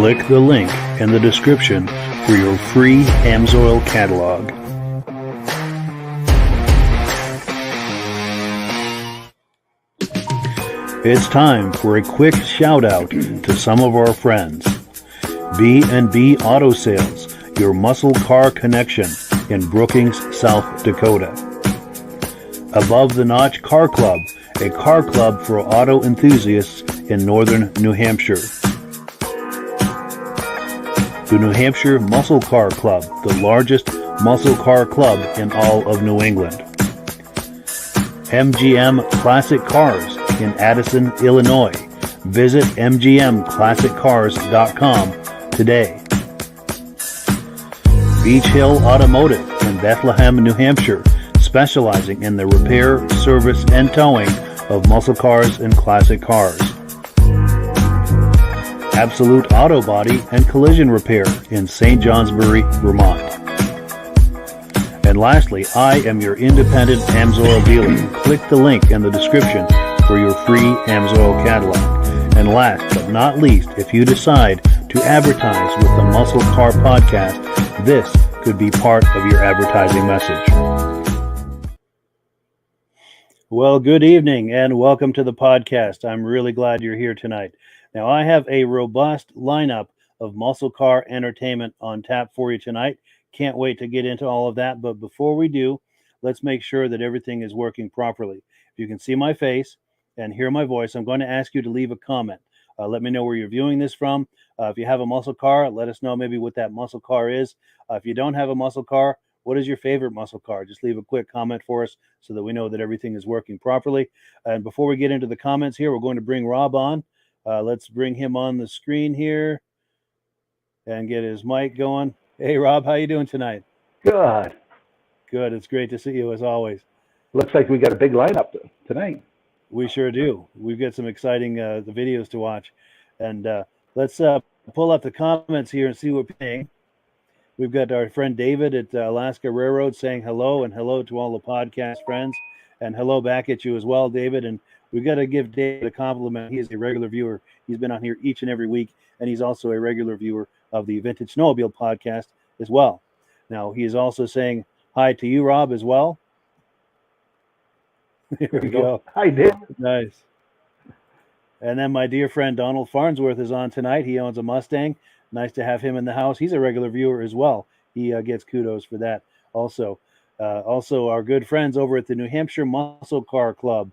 Click the link in the description for your free AMSOIL catalog. It's time for a quick shout out to some of our friends. B&B Auto Sales, your muscle car connection in Brookings, South Dakota. Above the Notch Car Club, a car club for auto enthusiasts in northern New Hampshire. The New Hampshire Muscle Car Club, the largest muscle car club in all of New England. MGM Classic Cars in Addison, Illinois. Visit mgmclassiccars.com today. Beach Hill Automotive in Bethlehem, New Hampshire, specializing in the repair, service, and towing of muscle cars and classic cars. Absolute Auto Body and Collision Repair in St. Johnsbury, Vermont. And lastly, I am your independent AMSOIL dealer. Click the link in the description for your free AMSOIL catalog. And last but not least, if you decide to advertise with the Muscle Car Podcast, this could be part of your advertising message. Well, good evening and welcome to the podcast. I'm really glad you're here tonight. Now, I have a robust lineup of muscle car entertainment on tap for you tonight. Can't wait to get into all of that. But before we do, let's make sure that everything is working properly. If you can see my face and hear my voice, I'm going to ask you to leave a comment. Let me know where you're viewing this from. If you have a muscle car, let us know maybe what that muscle car is. If you don't have a muscle car, what is your favorite muscle car? Just leave a quick comment for us so that we know that everything is working properly. And before we get into the comments here, we're going to bring Rob on. Let's bring him on the screen here and get his mic going. Hey, Rob, how you doing tonight? Good. Good. It's great to see you as always. Looks like we got a big lineup tonight. We sure do. We've got some exciting the videos to watch. And let's pull up the comments here and see what we're paying. We've got our friend David at Alaska Railroad saying hello, and hello to all the podcast friends. And hello back at you as well, David. And we've got to give David a compliment. He is a regular viewer. He's been on here each and every week. And he's also a regular viewer of the Vintage Snowmobile podcast as well. Now, he is also saying hi to you, Rob, as well. Here we go. Hi, Dave. Nice. And then my dear friend Donald Farnsworth is on tonight. He owns a Mustang. Nice to have him in the house. He's a regular viewer as well. He gets kudos for that also. Also, our good friends over at the New Hampshire Muscle Car Club,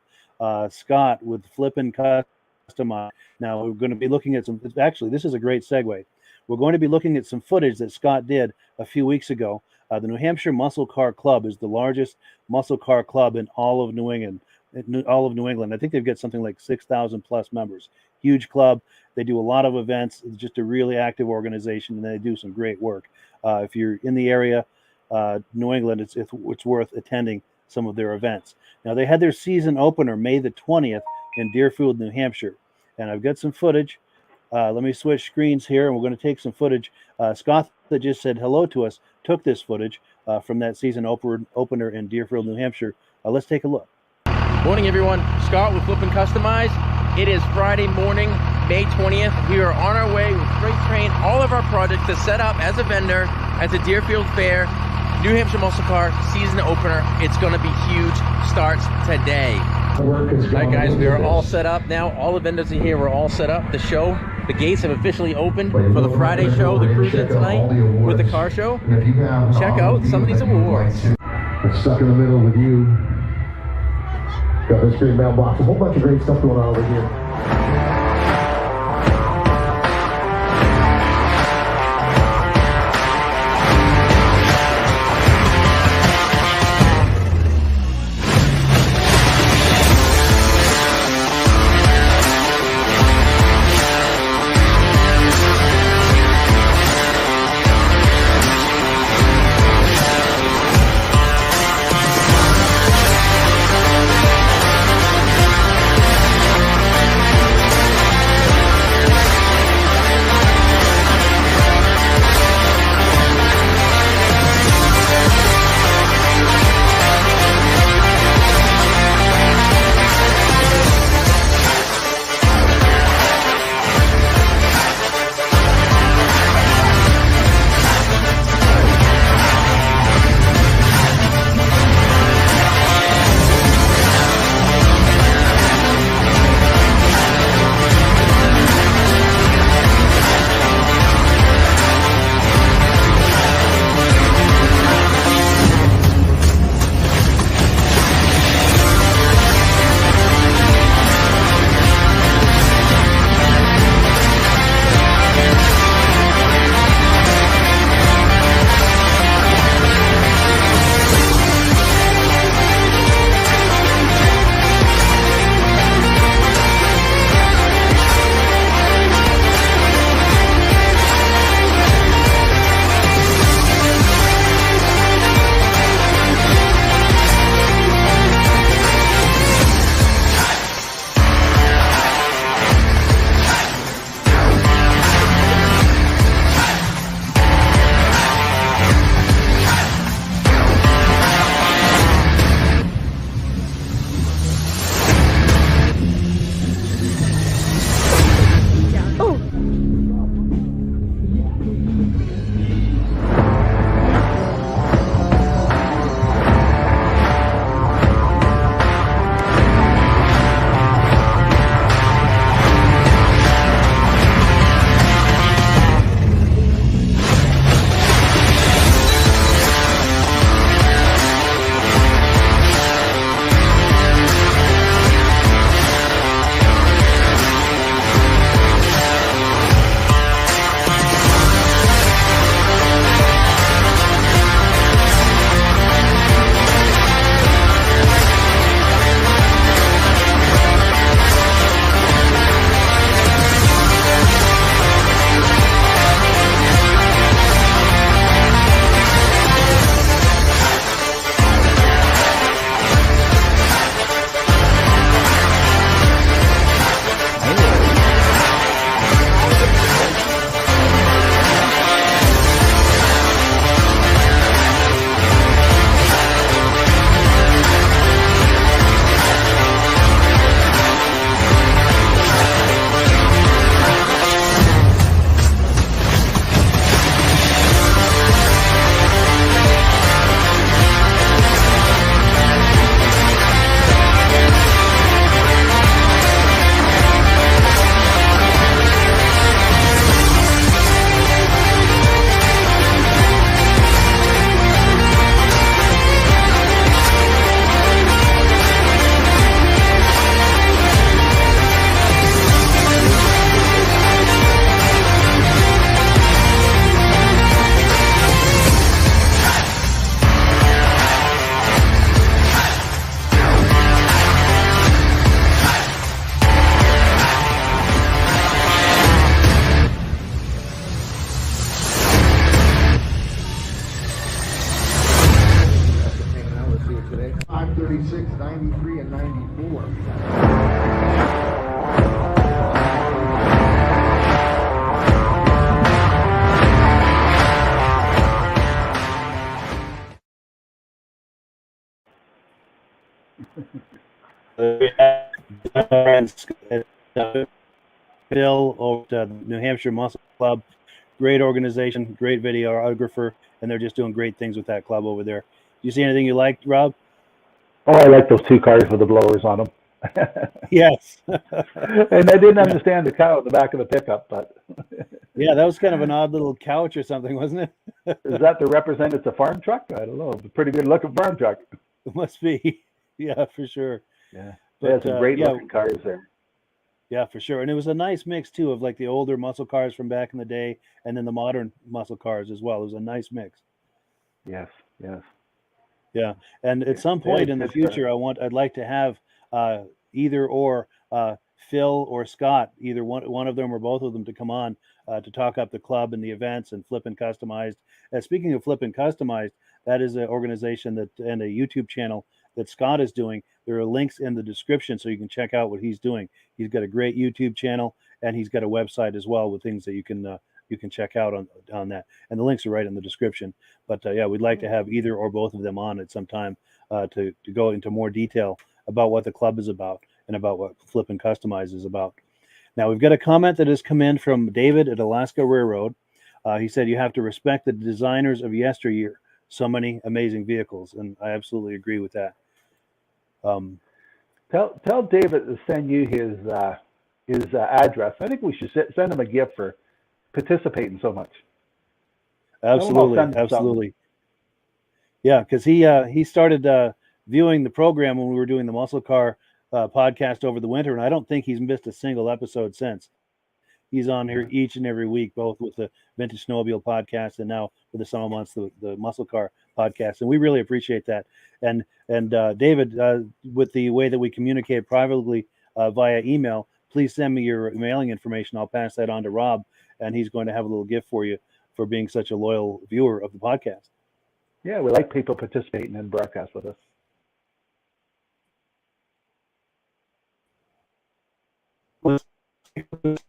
Scott with Flippin Customized. Now, we're going to be looking at some, actually, this is a great segue. We're going to be looking at some footage that Scott did a few weeks ago. The New Hampshire Muscle Car Club is the largest muscle car club in all of New England. I think they've got something like 6,000 plus members. Huge club. They do a lot of events. It's just a really active organization, and they do some great work. If you're in the area, New England, it's worth attending some of their events. Now, they had their season opener May the 20th in Deerfield, New Hampshire, and I've got some footage. Let me switch screens here, and we're going to take some footage. Scott, that just said hello to us, took this footage from that season opener in Deerfield, New Hampshire. Let's take a look. Morning, everyone. Scott with Flippin Customized. It is Friday morning, May 20th. We are on our way with Freight Train, all of our projects to set up as a vendor at the Deerfield Fair, New Hampshire Muscle Car season opener. It's going to be huge. Starts today. All right, guys, we are all set up now. All the vendors are here. We're all set up. The show, the gates have officially opened for the Friday show, the cruise-in tonight with the car show. Check out some of these awards. It's stuck in the middle with you. Got this great mailbox. A whole bunch of great stuff going on over here. 93 and 94. Bill over to New Hampshire Muscle Club, great organization, great videographer, and they're just doing great things with that club over there. You see anything you liked, Rob? Oh, I like those two cars with the blowers on them. Yes. And I didn't understand the cow at the back of the pickup, but Yeah, that was kind of an odd little couch or something, wasn't it? is that to represent it's a farm truck? I don't know. It's a pretty good looking farm truck. It must be. Yeah, for sure. Yeah. But, There's some great looking cars there. Yeah, for sure. And it was a nice mix too of like the older muscle cars from back in the day and then the modern muscle cars as well. It was a nice mix. Yes, yes. Yeah. And at some point in the future, I'd like to have either or Phil or Scott, either one of them or both of them, to come on to talk up the club and the events and Flippin Customized. Speaking of Flippin Customized, that is an organization that and a YouTube channel that Scott is doing. There are links in the description so you can check out what he's doing. He's got a great YouTube channel and he's got a website as well with things that you can check out on that. And the links are right in the description. But yeah, we'd like to have either or both of them on at some time to go into more detail about what the club is about and about what Flippin Customize is about. Now we've got a comment that has come in from David at Alaska Railroad. He said you have to respect the designers of yesteryear. So many amazing vehicles, and I absolutely agree with that. Tell David to send you his address. I think we should send him a gift for participating so much. Absolutely. Yeah, because he started viewing the program when we were doing the Muscle Car podcast over the winter, and I don't think he's missed a single episode since. He's on here each and every week, both with the Vintage Snowmobile podcast and now for the summer months, the Muscle Car podcast. And we really appreciate that. And David, with the way that we communicate privately via email, please send me your mailing information. I'll pass that on to Rob, and he's going to have a little gift for you for being such a loyal viewer of the podcast. Yeah, we like people participating in broadcast with us.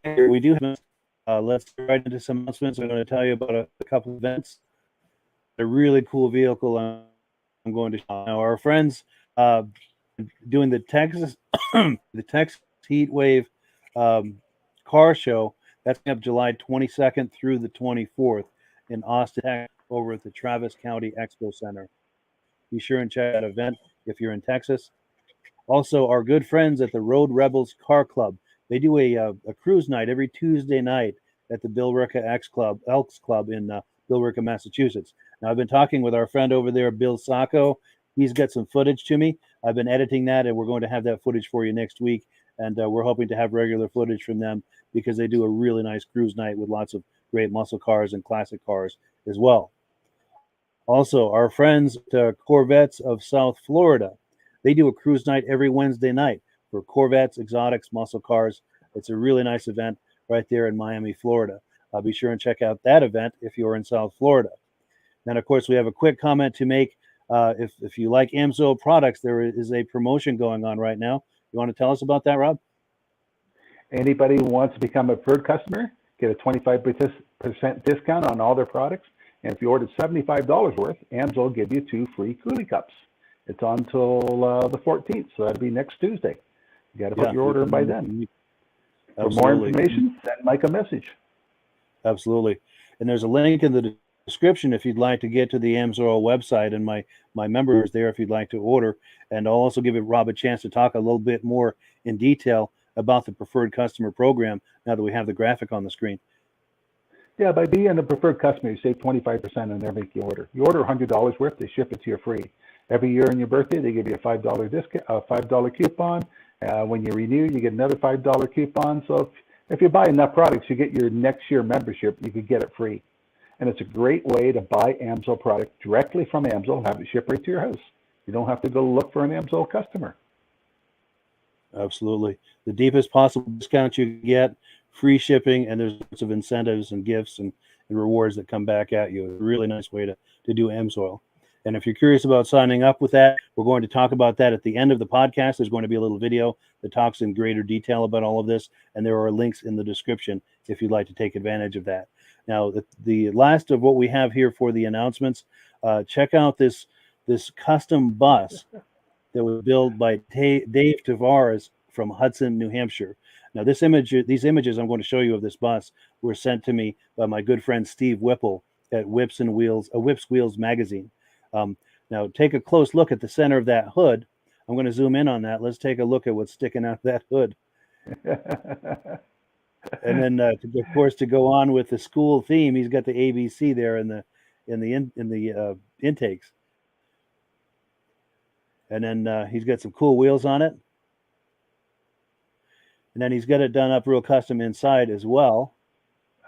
We do have, let's get right into some announcements. I'm going to tell you about a couple of events. A really cool vehicle I'm going to show. Now, our friends doing the Texas Heat Wave car show. That's coming up July 22nd through the 24th in Austin, Texas, over at the Travis County Expo Center. Be sure and check that event if you're in Texas. Also, our good friends at the Road Rebels Car Club. They do a cruise night every Tuesday night at the Billerica Elks Club in Billerica, Massachusetts. Now, I've been talking with our friend over there, Bill Sacco. He's got some footage to me. I've been editing that, and we're going to have that footage for you next week. And we're hoping to have regular footage from them because they do a really nice cruise night with lots of great muscle cars and classic cars as well. Also, our friends at Corvettes of South Florida, they do a cruise night every Wednesday night for Corvettes, exotics, muscle cars. It's a really nice event right there in Miami, Florida. Be sure and check out that event if you're in South Florida. And of course, we have a quick comment to make. If you like AMSO products, there is a promotion going on right now. You want to tell us about that, Rob? Anybody who wants to become a preferred customer, get a 25% discount on all their products. And if you order $75 worth, AMSO will give you 2 free coolie cups. It's on until the 14th, so that'll be next Tuesday. You got to put your order in by then. For more information, send Mike a message. Absolutely. And there's a link in the description if you'd like to get to the AMSO website, and my member is there if you'd like to order. And I'll also give Rob a chance to talk a little bit more in detail about the preferred customer program now that we have the graphic on the screen. Yeah, by being a preferred customer, you save 25% on everything you order. You order $100 worth, they ship it to you free. Every year on your birthday, they give you a $5 discount, a $5 coupon. When you renew, you get another $5 coupon. So if you buy enough products, you get your next year membership. You could get it free. And it's a great way to buy AMSO product directly from AMSO and have it shipped right to your house. You don't have to go look for an AMSO customer. Absolutely. The deepest possible discount you get, free shipping, and there's lots of incentives and gifts and rewards that come back at you. A really nice way to do AMSOIL. And if you're curious about signing up with that, we're going to talk about that at the end of the podcast. There's going to be a little video that talks in greater detail about all of this, and there are links in the description if you'd like to take advantage of that. Now, the last of what we have here for the announcements, check out this custom bus that was built by Dave Tavares from Hudson, New Hampshire. Now, these images I'm going to show you of this bus were sent to me by my good friend Steve Whipple at Whips Wheels magazine. Now, take a close look at the center of that hood. I'm going to zoom in on that. Let's take a look at what's sticking out of that hood. And then, of course, to go on with the school theme, he's got the ABC there in the intakes. And then he's got some cool wheels on it. And then he's got it done up real custom inside as well.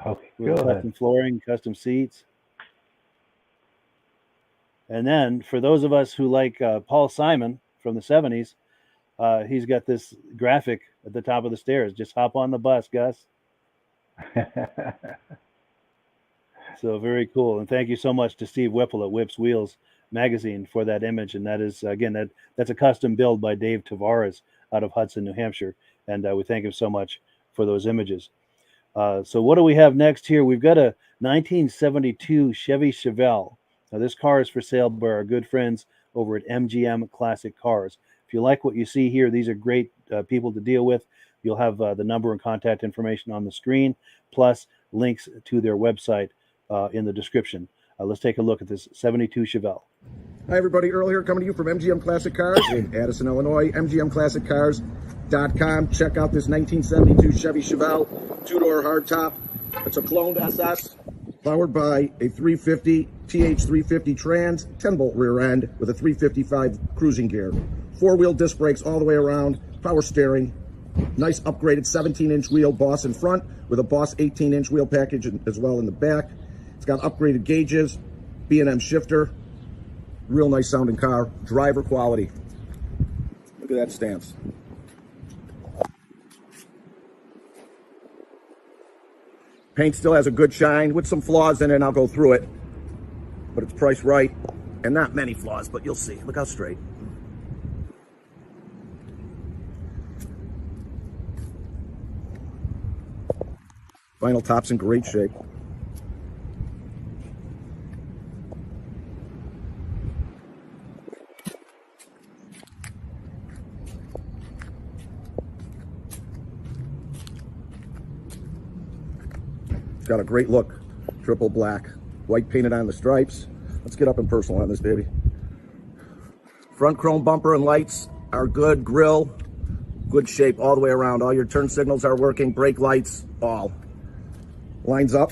Oh, with custom flooring, custom seats. And then for those of us who like Paul Simon from the 70s, he's got this graphic at the top of the stairs. Just hop on the bus, Gus. So very cool. And thank you so much to Steve Whipple at Whips Wheels magazine for that image. And that is, again, that's a custom build by Dave Tavares out of Hudson, New Hampshire. And we thank him so much for those images. So what do we have next here? We've got a 1972 Chevy Chevelle. Now, this car is for sale by our good friends over at MGM Classic Cars. If you like what you see here, these are great people to deal with. You'll have the number and contact information on the screen, plus links to their website in the description. Let's take a look at this 72 Chevelle. Hi, everybody. Earl here, coming to you from MGM Classic Cars in Addison, Illinois. MGMClassicCars.com. Check out this 1972 Chevy Chevelle, two-door hardtop. It's a cloned SS, powered by a 350 TH350 Trans 10-bolt rear end with a 355 cruising gear. Four-wheel disc brakes all the way around, power steering, nice upgraded 17-inch wheel Boss in front with a Boss 18-inch wheel package as well in the back. It's got upgraded gauges, B&M shifter, real nice sounding car, driver quality. Look at that stance. Paint still has a good shine with some flaws in it, and I'll go through it. But it's priced right, and not many flaws, but you'll see. Look how straight. Vinyl top's in great shape. It's got a great look, triple black, white painted on the stripes. Let's get up and personal on this baby. Front chrome bumper and lights are good, grill, good shape all the way around. All your turn signals are working, brake lights, all. Lines up.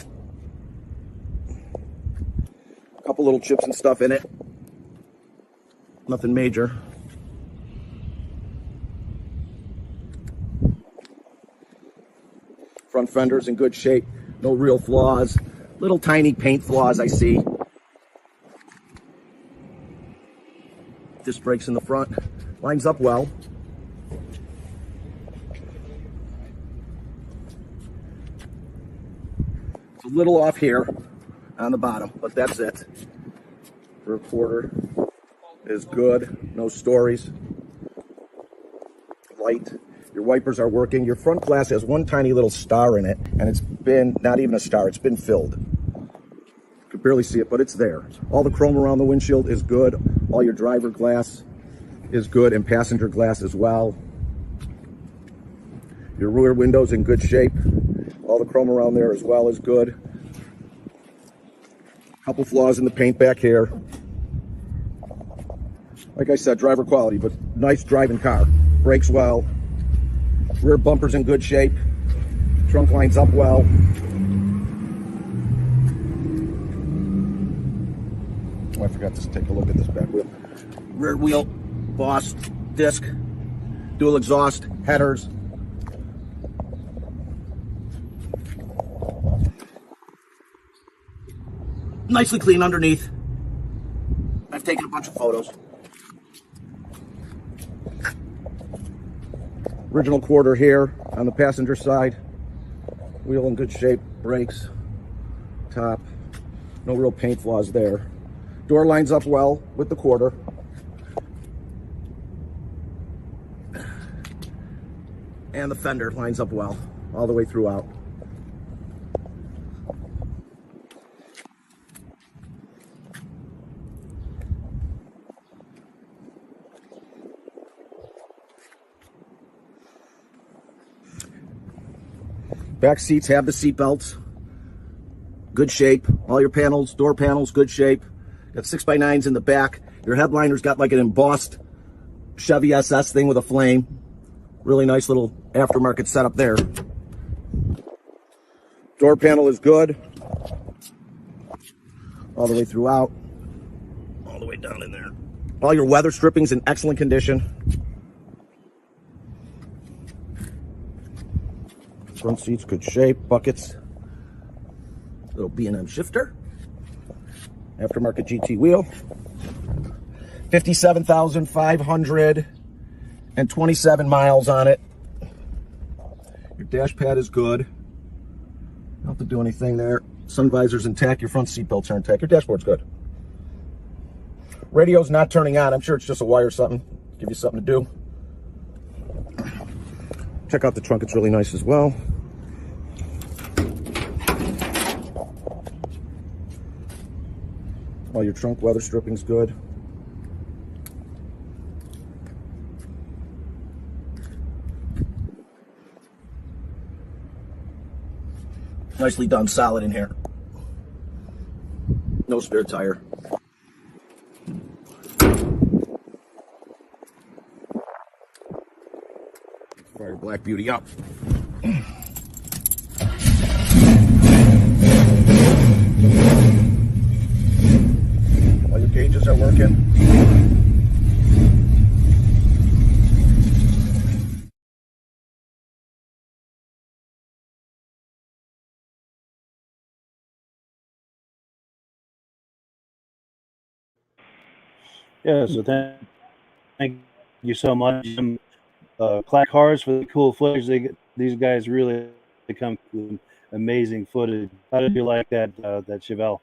A couple little chips and stuff in it. Nothing major. Front fender's in good shape. No real flaws. Little tiny paint flaws I see. Disc brakes in the front. Lines up well. It's a little off here on the bottom, but that's it. For a quarter is good. No stories. Light. Your wipers are working. Your front glass has one tiny little star in it, and it's been, not even a star, it's been filled. You could barely see it, but it's there. All the chrome around the windshield is good. All your driver glass is good, and passenger glass as well. Your rear window's in good shape. All the chrome around there as well is good. Couple flaws in the paint back here. Like I said, driver quality, but nice driving car. Brakes well. Rear bumper's in good shape. Trunk lines up well. Oh, I forgot to take a look at this back wheel. Rear wheel, Boss disc, dual exhaust, headers. Nicely clean underneath. I've taken a bunch of photos. Original quarter here on the passenger side. Wheel in good shape, brakes, top. No real paint flaws there. Door lines up well with the quarter. And the fender lines up well all the way throughout. Back seats have the seat belts. Good shape. All your panels, door panels, good shape. Got 6x9s in the back. Your headliner's got like an embossed Chevy SS thing with a flame. Really nice little aftermarket setup there. Door panel is good. All the way throughout. All the way down in there. All your weather stripping's in excellent condition. Front seats, good shape. Buckets. Little B&M shifter. Aftermarket GT wheel. 57,527 miles on it. Your dash pad is good. Don't have to do anything there. Sun visor's intact. Your front seat belts are intact. Your dashboard's good. Radio's not turning on. I'm sure it's just a wire or something. Give you something to do. Check out the trunk. It's really nice as well. All your trunk weather stripping's good. Nicely done, solid in here. No spare tire. Fire Black Beauty up. All your gauges are working. Yeah, so thank you so much. Clack Cars for the cool footage. These guys really come with amazing footage. How did you like that Chevelle?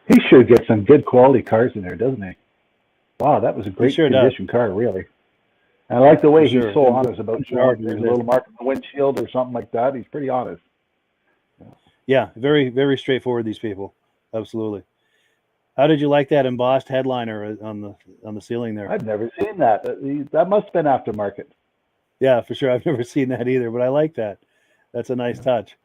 He should get some good quality cars in there, doesn't he? Wow, that was a great condition car, really. And I like the way he's so honest about showing there's a little mark on the windshield or something like that. He's pretty honest. Yeah, very, very straightforward, these people. Absolutely. How did you like that embossed headliner on the ceiling there? I've never seen that. That must have been aftermarket. Yeah, for sure. I've never seen that either, but I like that. That's a nice touch.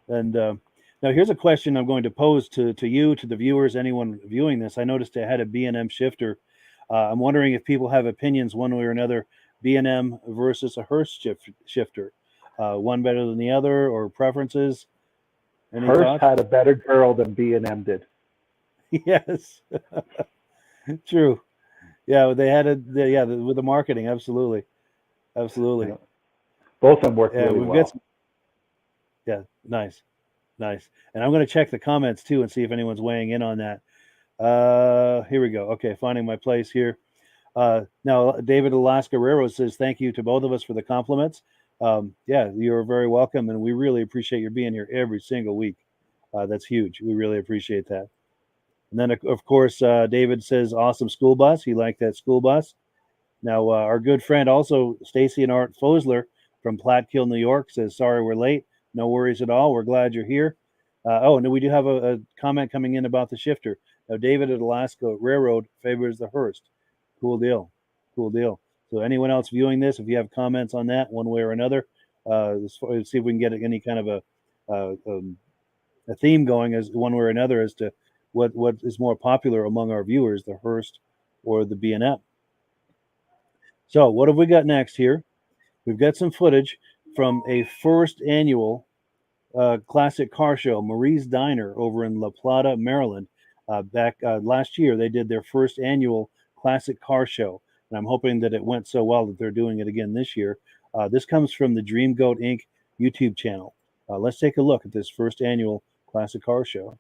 And now here's a question I'm going to pose to you, to the viewers, anyone viewing this. I noticed it had a B&M shifter. I'm wondering if people have opinions one way or another, B&M versus a Hurst shifter. One better than the other, or preferences? Any Hurst thoughts? had a better girl than B&M did. Yes, true. Yeah, they had with the marketing, absolutely. Yeah. Both of them work really well. Nice. And I'm going to check the comments too and see if anyone's weighing in on that. Here we go. Okay, finding my place here. Now, David Alaska Rero says, thank you to both of us for the compliments. Yeah, you're very welcome, and we really appreciate your being here every single week. That's huge. We really appreciate that. And then, of course, David says, awesome school bus. He liked that school bus. Now, our good friend also, Stacy and Art Fosler from Platkill, New York, says, sorry we're late. No worries at all. We're glad you're here. And we do have a comment coming in about the shifter. Now, David at Alaska Railroad favors the Hurst. Cool deal. So anyone else viewing this, if you have comments on that one way or another, let's see if we can get any kind of a theme going as one way or another as to what is more popular among our viewers, the Hurst or the B&M. So what have we got next here? We've got some footage from a first annual classic car show, Marie's Diner, over in La Plata, Maryland. Back last year, they did their first annual classic car show, and I'm hoping that it went so well that they're doing it again this year. This comes from the Dream Goat Inc. YouTube channel. Let's take a look at this first annual classic car show.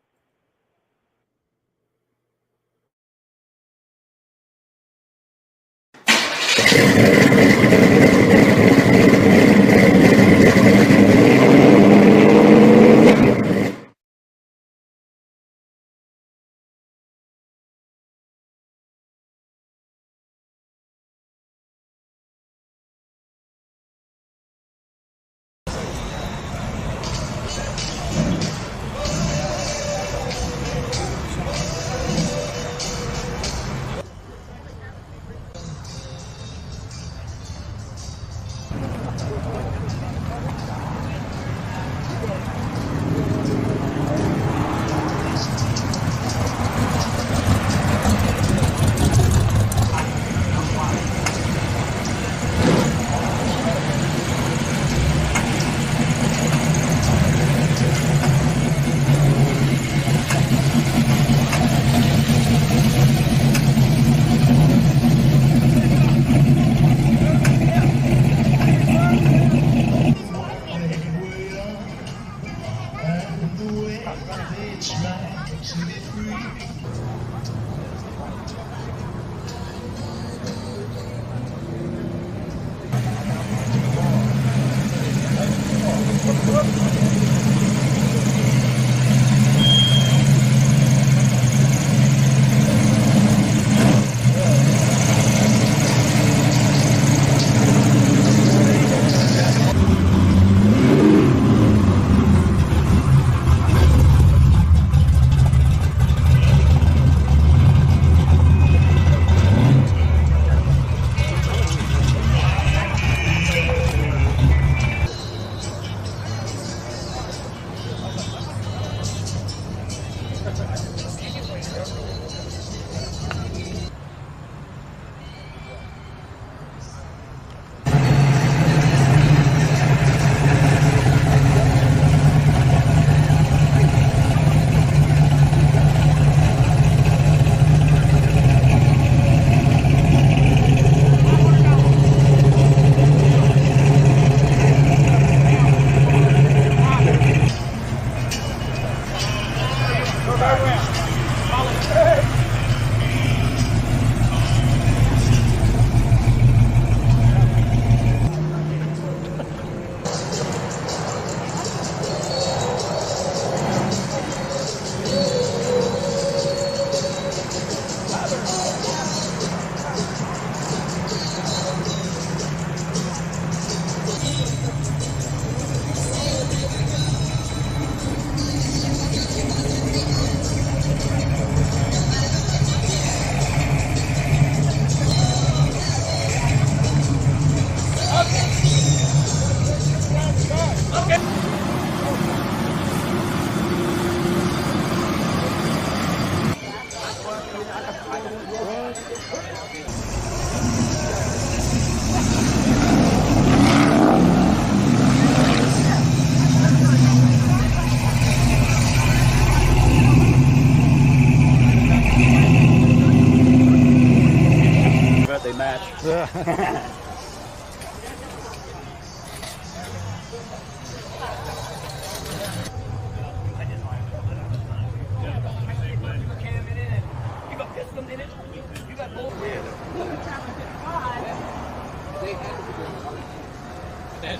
Then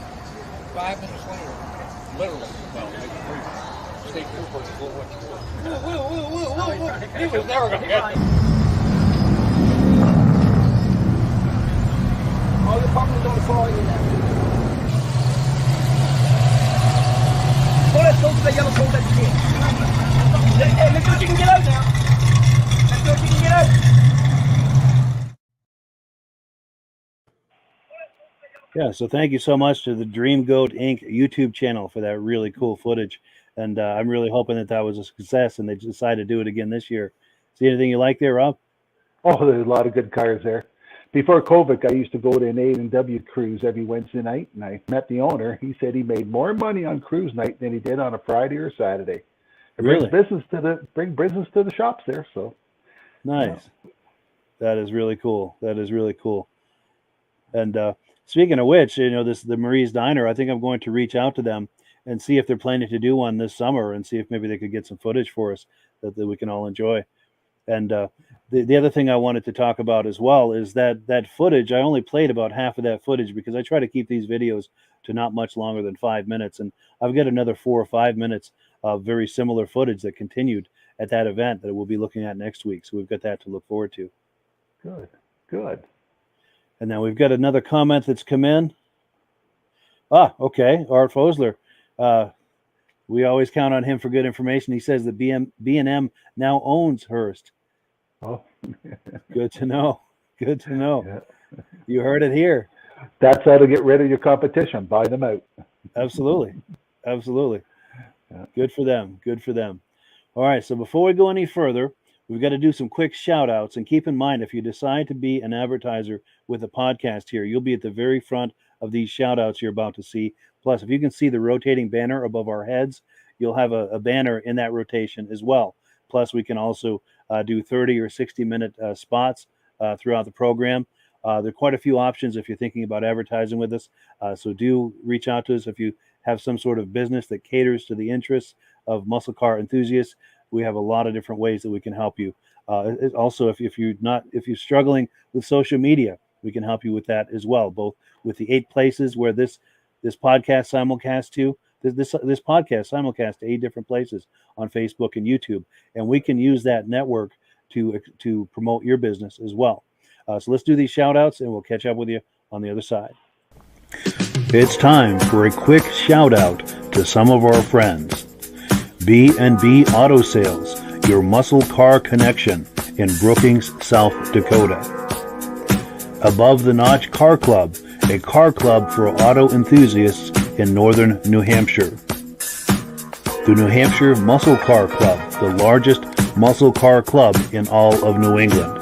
5 minutes later, literally, well, maybe 3, state troopers blew what you were. He was never going to get me. All the problems don't fall in there. Let's go to the yellow coat that's here. Hey, let's see if you can get out now. Let's see if you can get out. Yeah, so thank you so much to the Dream Goat Inc. YouTube channel for that really cool footage. And I'm really hoping that that was a success and they decided to do it again this year. See anything you like there, Rob? Oh, there's a lot of good cars there. Before COVID, I used to go to an A&W cruise every Wednesday night, and I met the owner. He said he made more money on cruise night than he did on a Friday or Saturday. It Really? bring business to the shops there. So Nice. Yeah. That is really cool. That is really cool. And speaking of which, you know, the Marie's Diner, I think I'm going to reach out to them and see if they're planning to do one this summer and see if maybe they could get some footage for us that we can all enjoy. And the other thing I wanted to talk about as well is that footage. I only played about half of that footage because I try to keep these videos to not much longer than 5 minutes. And I've got another 4 or 5 minutes of very similar footage that continued at that event that we'll be looking at next week. So we've got that to look forward to. Good. And now we've got another comment that's come in. Okay. Art Fosler. We always count on him for good information. He says that B&M now owns Hearst. Oh, good to know. Good to know. Yeah. You heard it here. That's how to get rid of your competition. Buy them out. Absolutely. Yeah. Good for them. Good for them. All right. So before we go any further, we've got to do some quick shout outs. And keep in mind, if you decide to be an advertiser with a podcast here, you'll be at the very front of these shout outs you're about to see. Plus, if you can see the rotating banner above our heads, you'll have a banner in that rotation as well. Plus, we can also do 30 or 60-minute spots throughout the program. There are quite a few options if you're thinking about advertising with us. So do reach out to us if you have some sort of business that caters to the interests of muscle car enthusiasts. We have a lot of different ways that we can help you. Also, if you're struggling with social media, we can help you with that as well, both with the 8 places where this podcast simulcast to. This podcast simulcast to 8 different places on Facebook and YouTube, and we can use that network to promote your business as well. So let's do these shout outs, and we'll catch up with you on the other side. It's time for a quick shout out to some of our friends. B&B Auto Sales, your muscle car connection in Brookings, South Dakota. Above the Notch Car Club, a car club for auto enthusiasts in northern New Hampshire. The New Hampshire Muscle Car Club, the largest muscle car club in all of New England.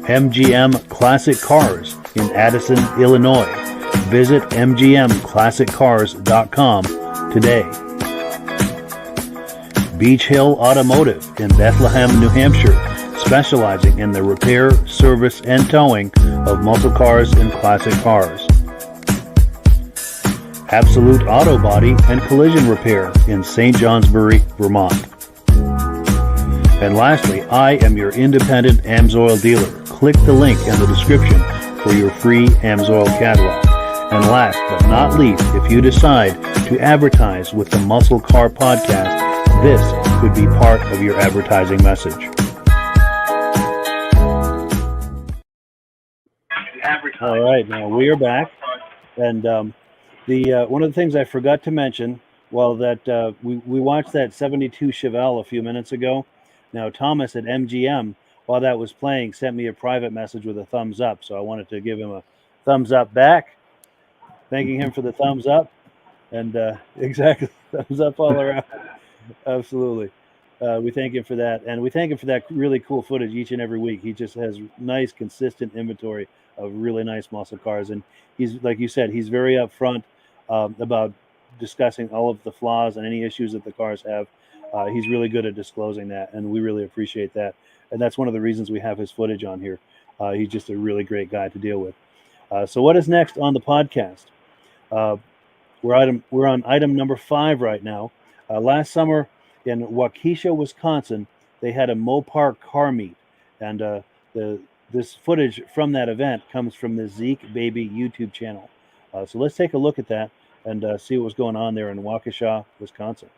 MGM Classic Cars in Addison, Illinois. Visit mgmclassiccars.com today. Beach Hill Automotive in Bethlehem, New Hampshire, specializing in the repair, service, and towing of muscle cars and classic cars. Absolute Auto Body and Collision Repair in St. Johnsbury, Vermont. And lastly, I am your independent AMSOIL dealer. Click the link in the description for your free AMSOIL catalog. And last but not least, if you decide to advertise with the Muscle Car Podcast, this could be part of your advertising message. All right, now we are back, and one of the things I forgot to mention, that we watched that 72 Chevelle a few minutes ago. Now Thomas at MGM, while that was playing, sent me a private message with a thumbs up, so I wanted to give him a thumbs up back, thanking him for the thumbs up, and exactly, thumbs up all around. Absolutely. We thank him for that, and we thank him for that really cool footage each and every week. He just has nice, consistent inventory of really nice muscle cars, and he's, like you said, he's very upfront about discussing all of the flaws and any issues that the cars have. He's really good at disclosing that, and we really appreciate that. And that's one of the reasons we have his footage on here. He's just a really great guy to deal with. So what is next on the podcast? We're on item number 5 right now. Last summer in Waukesha, Wisconsin, they had a Mopar car meet, and this footage from that event comes from the Zeke Baby YouTube channel. So let's take a look at that and see what was going on there in Waukesha, Wisconsin.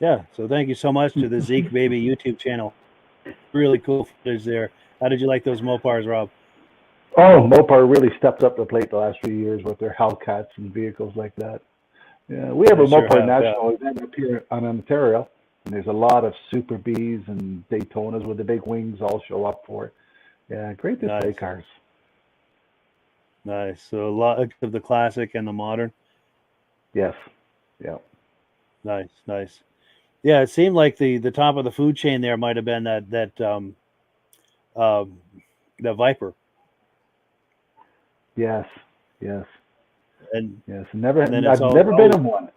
Yeah. So thank you so much to the Zeke Baby YouTube channel. Really cool footage there. How did you like those Mopars, Rob? Oh, Mopar really stepped up the plate the last few years with their Hellcats and vehicles like that. Yeah, we have They a sure Mopar have, yeah. national event up here on Ontario, and there's a lot of Super Bs and Daytonas with the big wings all show up for it. Yeah, great display Nice. cars. Nice. So a lot of the classic and the modern. Yes. Yeah. Nice, nice. Yeah, it seemed like the top of the food chain there might have been that Viper. Yes. Yes. And Yes. and then I've never been in one.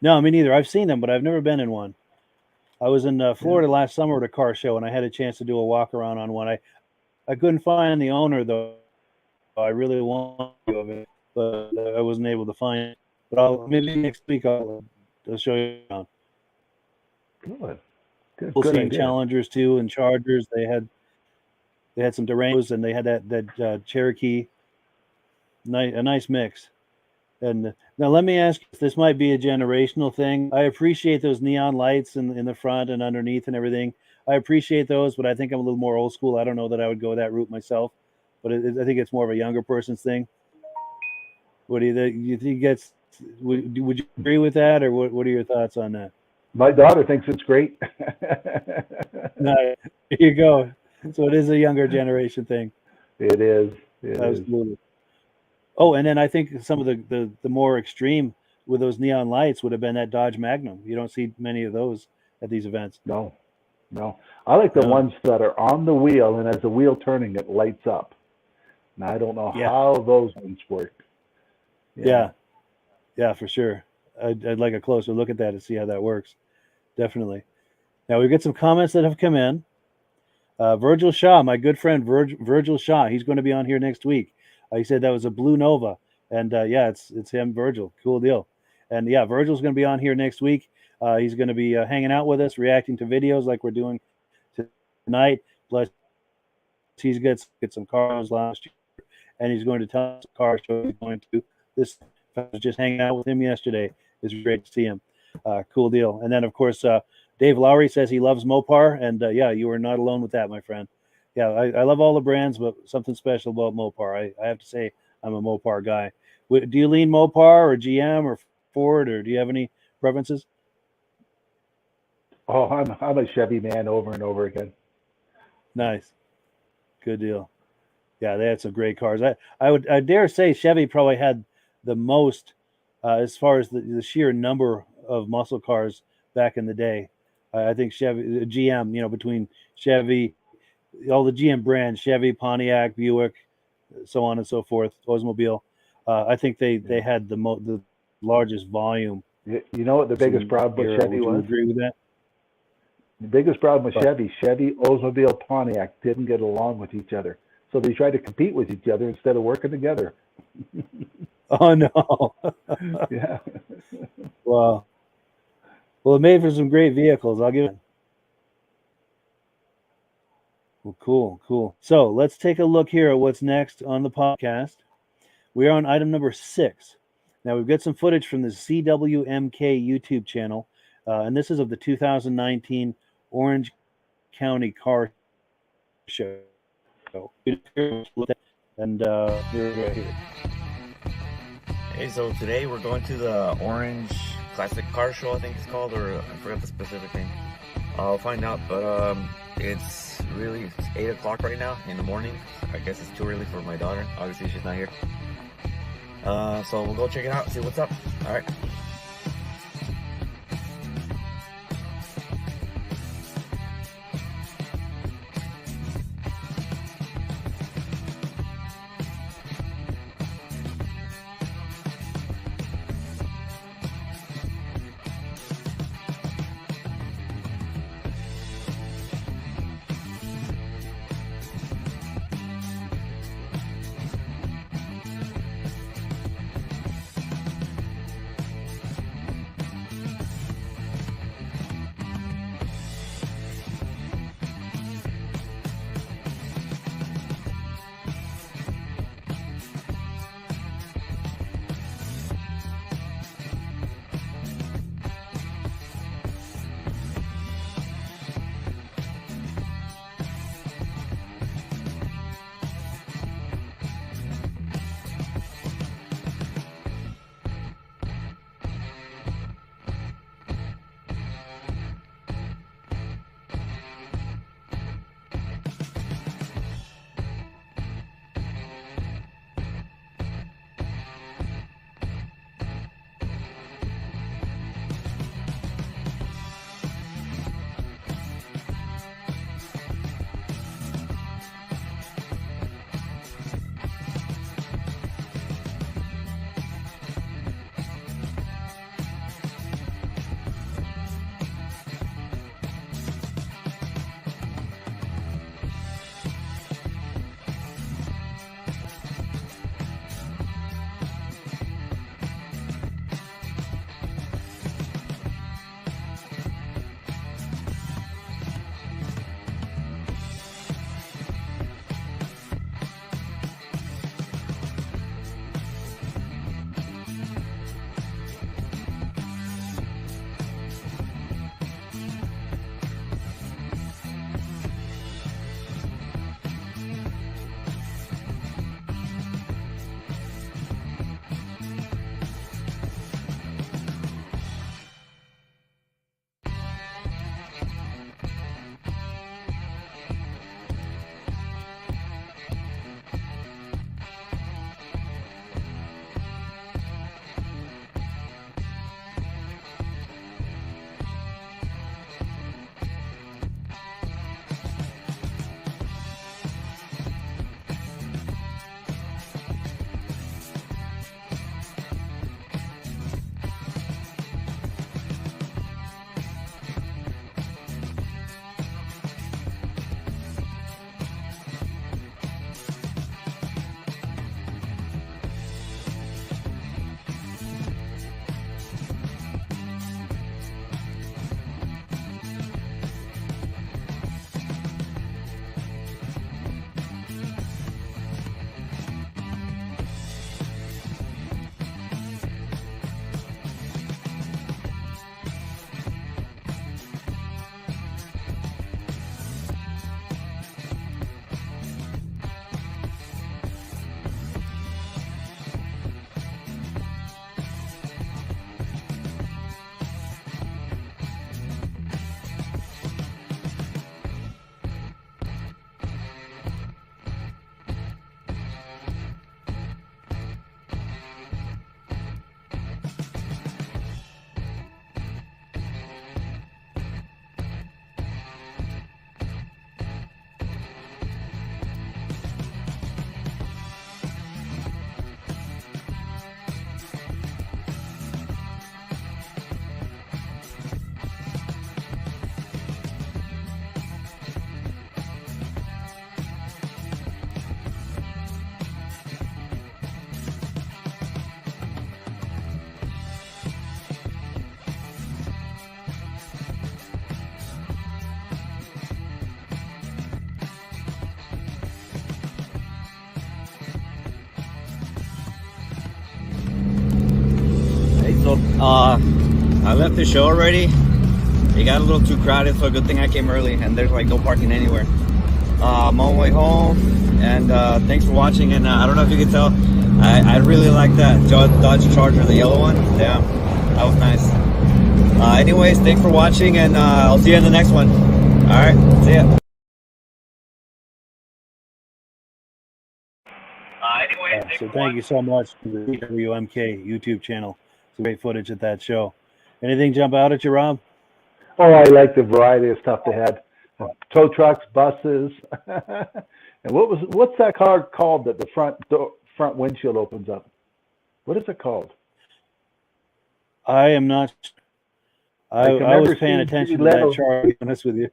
No, me neither. I've seen them, but I've never been in one. I was in Florida last summer at a car show, and I had a chance to do a walk around on one. I couldn't find the owner though. I really wanted to of it, but I wasn't able to find it. But maybe next week I'll show you around. Good. Good. We'll Good see idea. Challengers too and Chargers. They had some Durangos, and they had that Cherokee. A nice mix. And now let me ask you, this might be a generational thing. I appreciate those neon lights in the front and underneath and everything. I appreciate those, but I think I'm a little more old school. I don't know that I would go that route myself, but I think it's more of a younger person's thing. What do you think? Would you agree with that, or what are your thoughts on that? My daughter thinks it's great. No, here you go. So it is a younger generation thing. It is. It is. Absolutely. Oh, and then I think some of the more extreme with those neon lights would have been that Dodge Magnum. You don't see many of those at these events. No. I like the No. ones that are on the wheel, and as the wheel turning, it lights up. Now, I don't know how those ones work. Yeah, for sure. I'd like a closer look at that and see how that works. Definitely. Now we've got some comments that have come in. Virgil Shaw, my good friend Virgil Shaw, he's going to be on here next week. He said that was a Blue Nova, and it's him, Virgil. Cool deal. And yeah, Virgil's going to be on here next week. He's going to be hanging out with us, reacting to videos like we're doing tonight. Plus, he's got some cars last year, and he's going to tell us a car show he's going to. This I was just hanging out with him yesterday. It's great to see him. Cool deal. And then of course, Dave Lowry says he loves Mopar, and you are not alone with that, my friend. Yeah, I love all the brands, but something special about Mopar. I have to say I'm a Mopar guy. Do you lean Mopar or GM or Ford, or do you have any preferences? Oh, I'm a Chevy man over and over again. Nice. Good deal. Yeah, they had some great cars. I dare say Chevy probably had the most as far as the sheer number of muscle cars back in the day. I think Chevy, GM, between Chevy, all the GM brands, Chevy, Pontiac, Buick, so on and so forth, Oldsmobile. I think they had the largest volume. You know what the biggest problem with Chevy was? Would you agree with that? The biggest problem with Chevy, Oldsmobile, Pontiac didn't get along with each other. So they tried to compete with each other instead of working together. Oh, no. Yeah. Wow. Well, it made for some great vehicles. I'll give it. Well, cool. So let's take a look here at what's next on the podcast. We are on item number 6. Now, we've got some footage from the CWMK YouTube channel, and this is of the 2019 Orange County Car Show. And here we go here. Hey, so today we're going to the Orange Classic Car Show, I think it's called, or I forgot the specific name. I'll find out, but it's 8 o'clock right now in the morning. I guess it's too early for my daughter. Obviously, she's not here. So we'll go check it out, see what's up. All right. I left the show already. It got a little too crowded, so good thing I came early, and there's like no parking anywhere. I'm on my way home, and thanks for watching. And I don't know if you can tell, I really like that Dodge Charger, the yellow one. Yeah, that was nice. Anyways, thanks for watching, and I'll see you in the next one. All right, see ya. So thank you so much for the WMK YouTube channel. Some great footage at that show. Anything jump out at you, Rob? Oh, I like the variety of stuff they had. Tow trucks, buses, and what's that car called that the front windshield opens up? What is it called? I am not. I was paying attention to that chart. To be honest with you,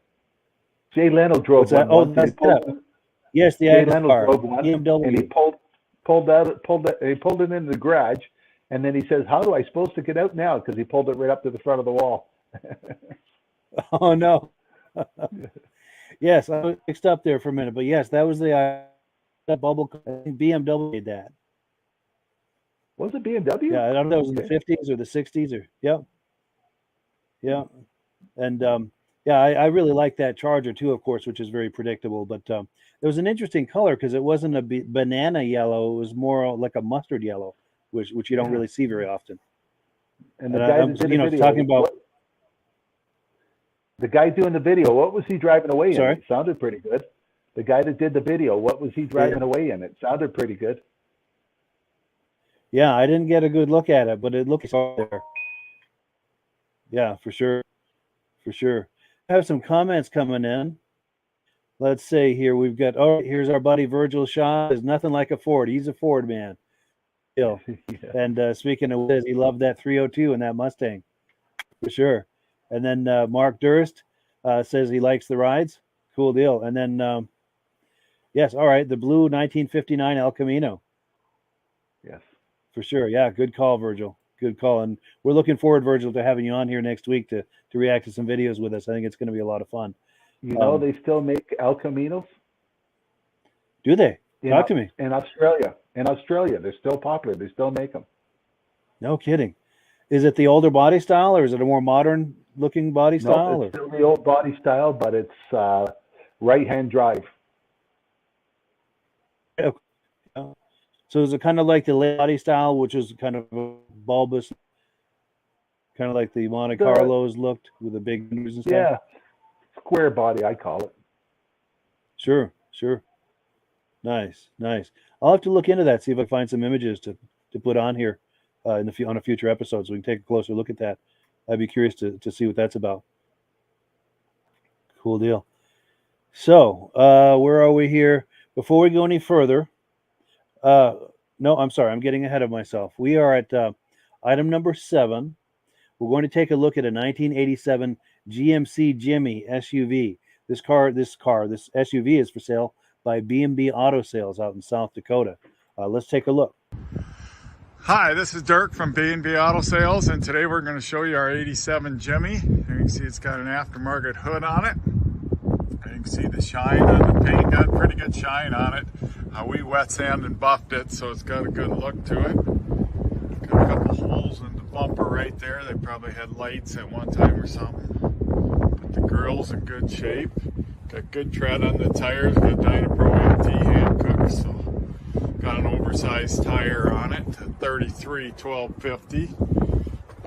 Jay Leno drove one. Oh, that's that. Yes, the Jay Leno car. drove one, BMW. and he pulled it into the garage, and then he says, "How do I supposed to get out now?" Because he pulled it right up to the front of the wall. Oh no. Yes, I was mixed up there for a minute, but yes, that was that bubble. I think BMW did that. Was it BMW? Yeah, I don't know. It was in the 50s or the 60s or yeah. And yeah, I really like that Charger too, of course, which is very predictable. But it was an interesting color because it wasn't a banana yellow; it was more like a mustard yellow, which you don't really see very often. And the guy that did the video, talking about. The guy doing the video, what was he driving away in? Sorry? It sounded pretty good. The guy that did the video, what was he driving away in? It sounded pretty good. Yeah, I didn't get a good look at it, but it looks there. Yeah, for sure. For sure. I have some comments coming in. Let's see here. We've got, here's our buddy Virgil Shaw. There's nothing like a Ford. He's a Ford man. Yeah. And speaking of this, he loved that 302 and that Mustang. For sure. And then Mark Durst says he likes the rides. Cool deal. And then, yes, all right, the blue 1959 El Camino. Yes. For sure. Yeah, good call, Virgil. Good call. And we're looking forward, Virgil, to having you on here next week to react to some videos with us. I think it's going to be a lot of fun. You know, they still make El Caminos? Do they? Talk to me. In Australia. In Australia, they're still popular. They still make them. No kidding. Is it the older body style, or is it a more modern looking body style? No, it's still the old body style, but it's right-hand drive. Okay. So is it kind of like the body style, which is kind of bulbous, kind of like the Monte Carlos looked with the big windows and stuff? Yeah, square body, I call it. Sure. Nice. I'll have to look into that, see if I find some images to put on here. On a future episode, so we can take a closer look at that. I'd be curious to see what that's about. Cool deal. So, where are we here? Before we go any further, no, I'm sorry, I'm getting ahead of myself. We are at item number 7. We're going to take a look at a 1987 GMC Jimmy SUV. This SUV is for sale by B&B Auto Sales out in South Dakota. Let's take a look. Hi, this is Dirk from B&B Auto Sales, and today we're going to show you our 87 Jimmy. You can see it's got an aftermarket hood on it. You can see the shine on the paint, got pretty good shine on it. We wet sand and buffed it, so it's got a good look to it. Got a couple holes in the bumper right there. They probably had lights at one time or something. But the grill's in good shape. Got good tread on the tires, got Dynapro MT hand cooks, so got an oversized tire on it, 33 1250.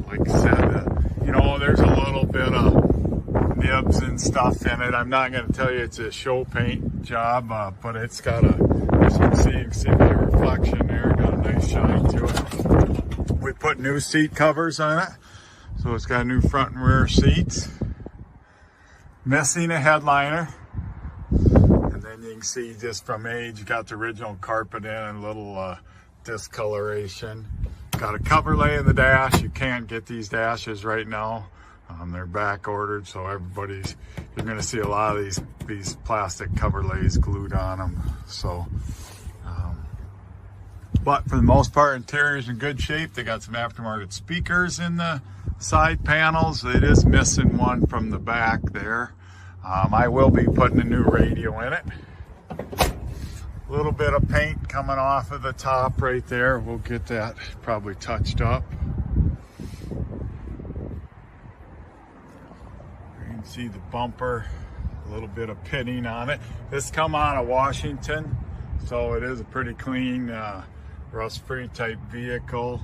Like I said, you know, there's a little bit of nibs and stuff in it. I'm not going to tell you it's a show paint job, but it's got as you can see the reflection there, got a nice shine to it. We put new seat covers on it, so it's got new front and rear seats. Missing a headliner. You can see just from age, got the original carpet in and a little discoloration. Got a cover lay in the dash. You can't get these dashes right now. They're back ordered, so you're going to see a lot of these plastic cover lays glued on them. So, but for the most part, interior's in good shape. They got some aftermarket speakers in the side panels. It is missing one from the back there. I will be putting a new radio in it. A little bit of paint coming off of the top right there. We'll get that probably touched up. See the bumper, a little bit of pitting on it. This come out of Washington, so it is a pretty clean, rust-free type vehicle.